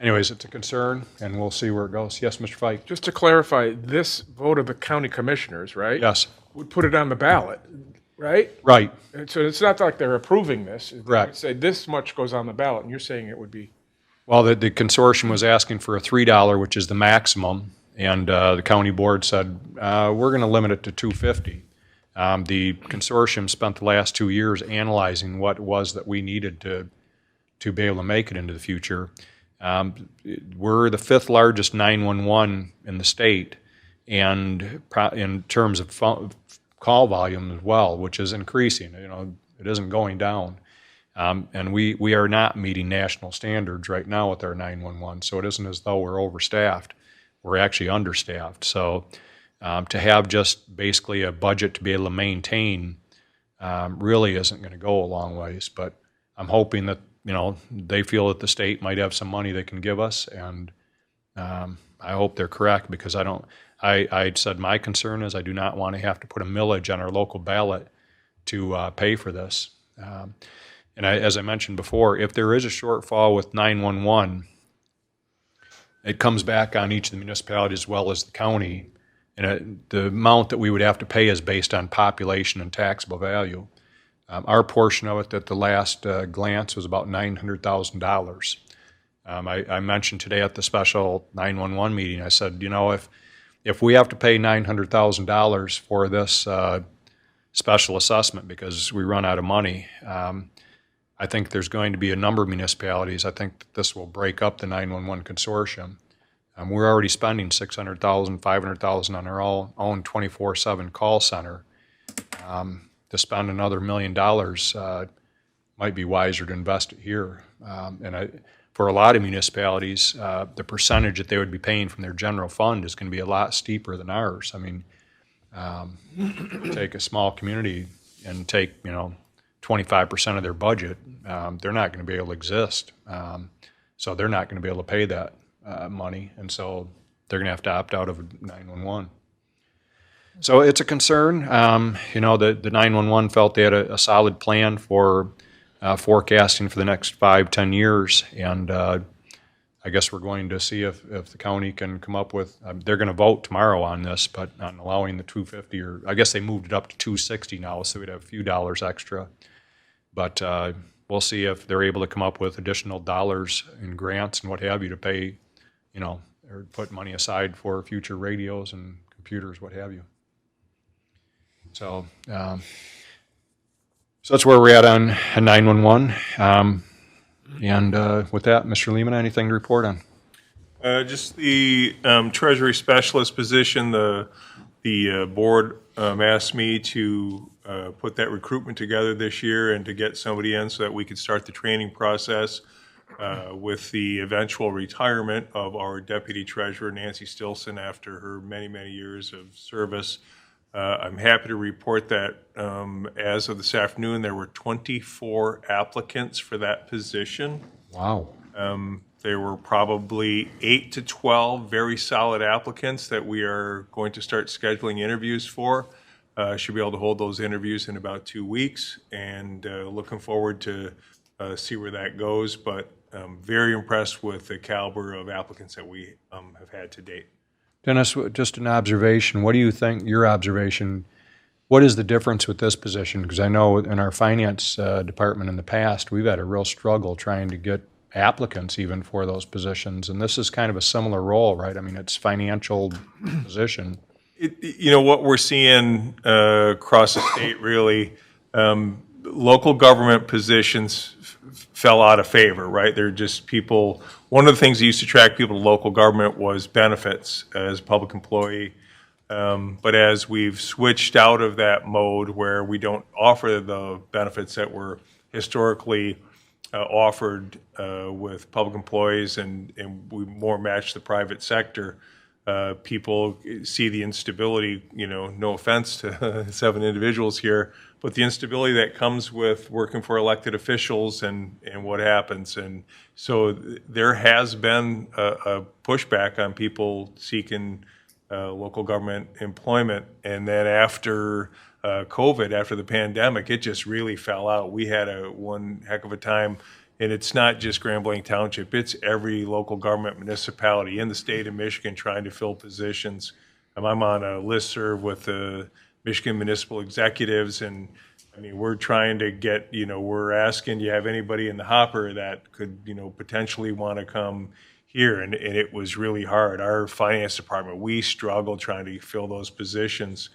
anyways, it's a concern, and we'll see where it goes. Yes, Mr. Fike? Just to clarify, this vote of the county commissioners, right? Yes. Would put it on the ballot, right? Right. And so it's not like they're approving this. They Correct. would say this much goes on the ballot, and you're saying it would be. Well, the consortium was asking for a $3, which is the maximum, and the county board said, we're going to limit it to $2.50. The consortium spent the last 2 years analyzing what it was that we needed to be able to make it into the future. We're the 5th largest 911 in the state, and in terms of call volume as well, which is increasing. It isn't going down. And we are not meeting national standards right now with our 911, so it isn't as though we're overstaffed. We're actually understaffed. So to have just basically a budget to be able to maintain really isn't going to go a long ways. But I'm hoping that they feel that the state might have some money they can give us, and I hope they're correct, because I said my concern is I do not want to have to put a millage on our local ballot to pay for this. And as I mentioned before, if there is a shortfall with 911, it comes back on each of the municipalities as well as the county, and the amount that we would have to pay is based on population and taxable value. Our portion of it at the last glance was about $900,000. I mentioned today at the special 911 meeting, I said, if we have to pay $900,000 for this special assessment because we run out of money, I think there's going to be a number of municipalities. I think that this will break up the 911 consortium. We're already spending $600,000, $500,000 on our own 24/7 call center. to spend another $1 million, might be wiser to invest it here. For a lot of municipalities, the percentage that they would be paying from their general fund is going to be a lot steeper than ours. I mean, take a small community and take, 25% of their budget, they're not going to be able to exist. So they're not going to be able to pay that money, and so they're going to have to opt out of 911. So it's a concern. The 911 felt they had a solid plan for forecasting for the next 5-10 years, and I guess we're going to see if the county can come up with, they're going to vote tomorrow on this, but on allowing the 250, or I guess they moved it up to 260 now, so we'd have a few dollars extra. But we'll see if they're able to come up with additional dollars in grants and what have you to pay, or put money aside for future radios and computers, what have you. So, so that's where we're at on 911. And with that, Mr. Lehman, anything to report on? Just the Treasury Specialist position, the board asked me to put that recruitment together this year and to get somebody in so that we could start the training process with the eventual retirement of our Deputy Treasurer, Nancy Stilson, after her many, many years of service. I'm happy to report that as of this afternoon, there were 24 applicants for that position. Wow. There were probably 8 to 12 very solid applicants that we are going to start scheduling interviews for. Should be able to hold those interviews in about 2 weeks, and looking forward to see where that goes. But very impressed with the caliber of applicants that we have had to date. Dennis, just an observation. What do you think, your observation, what is the difference with this position? Because I know in our finance department in the past, we've had a real struggle trying to get applicants even for those positions. And this is kind of a similar role, right? I mean, it's financial position. What we're seeing across the state, really, local government positions fell out of favor, right? They're just people. One of the things that used to attract people to local government was benefits as a public employee. But as we've switched out of that mode where we don't offer the benefits that were historically offered with public employees, and we more match the private sector, people see the instability, no offense to 7 individuals here, but the instability that comes with working for elected officials and what happens. And so there has been a pushback on people seeking local government employment. And then after COVID, after the pandemic, it just really fell out. We had one heck of a time. And it's not just Grand Blanc Township, it's every local government municipality in the state of Michigan trying to fill positions. I'm on a listserv with the Michigan municipal executives, and I mean, we're trying to get, we're asking, do you have anybody in the hopper that could, potentially want to come here? And it was really hard. Our finance department, we struggled trying to fill those positions.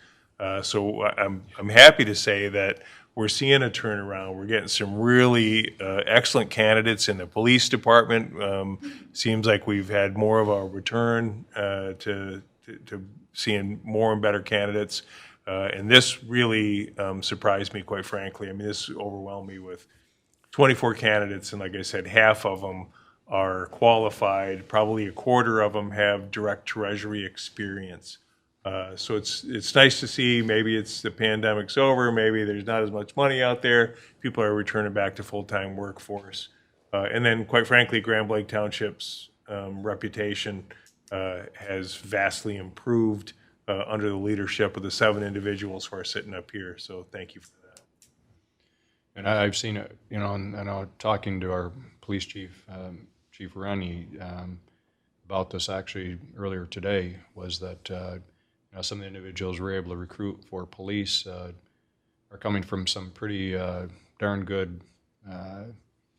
So I'm happy to say that we're seeing a turnaround. We're getting some really excellent candidates in the police department. Seems like we've had more of a return to seeing more and better candidates. And this really surprised me, quite frankly. I mean, this overwhelmed me with 24 candidates, and like I said, half of them are qualified. Probably a quarter of them have direct treasury experience. So it's nice to see. Maybe it's the pandemic's over. Maybe there's not as much money out there. People are returning back to full-time workforce. And then, quite frankly, Grand Blanc Township's reputation has vastly improved under the leadership of the 7 individuals who are sitting up here. So thank you for that. And I've seen it, and I know talking to our police chief, Chief Rennie, about this actually earlier today, was that some of the individuals we're able to recruit for police are coming from some pretty darn good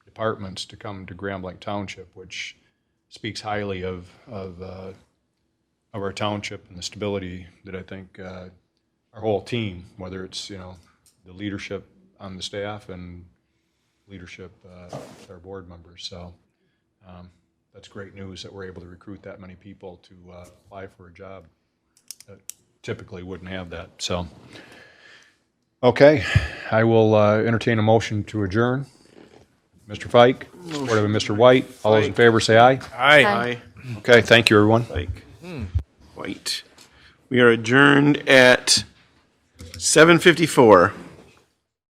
departments to come to Grand Blanc Township, which speaks highly of our township and the stability that I think our whole team, whether it's the leadership on the staff and leadership with our board members. So that's great news that we're able to recruit that many people to apply for a job that typically wouldn't have that. So Okay, I will entertain a motion to adjourn. Mr. Fike, supported by Mr. White. All those in favor say aye. Aye. Aye. Okay, thank you, everyone. Like, White. We are adjourned at 7:54.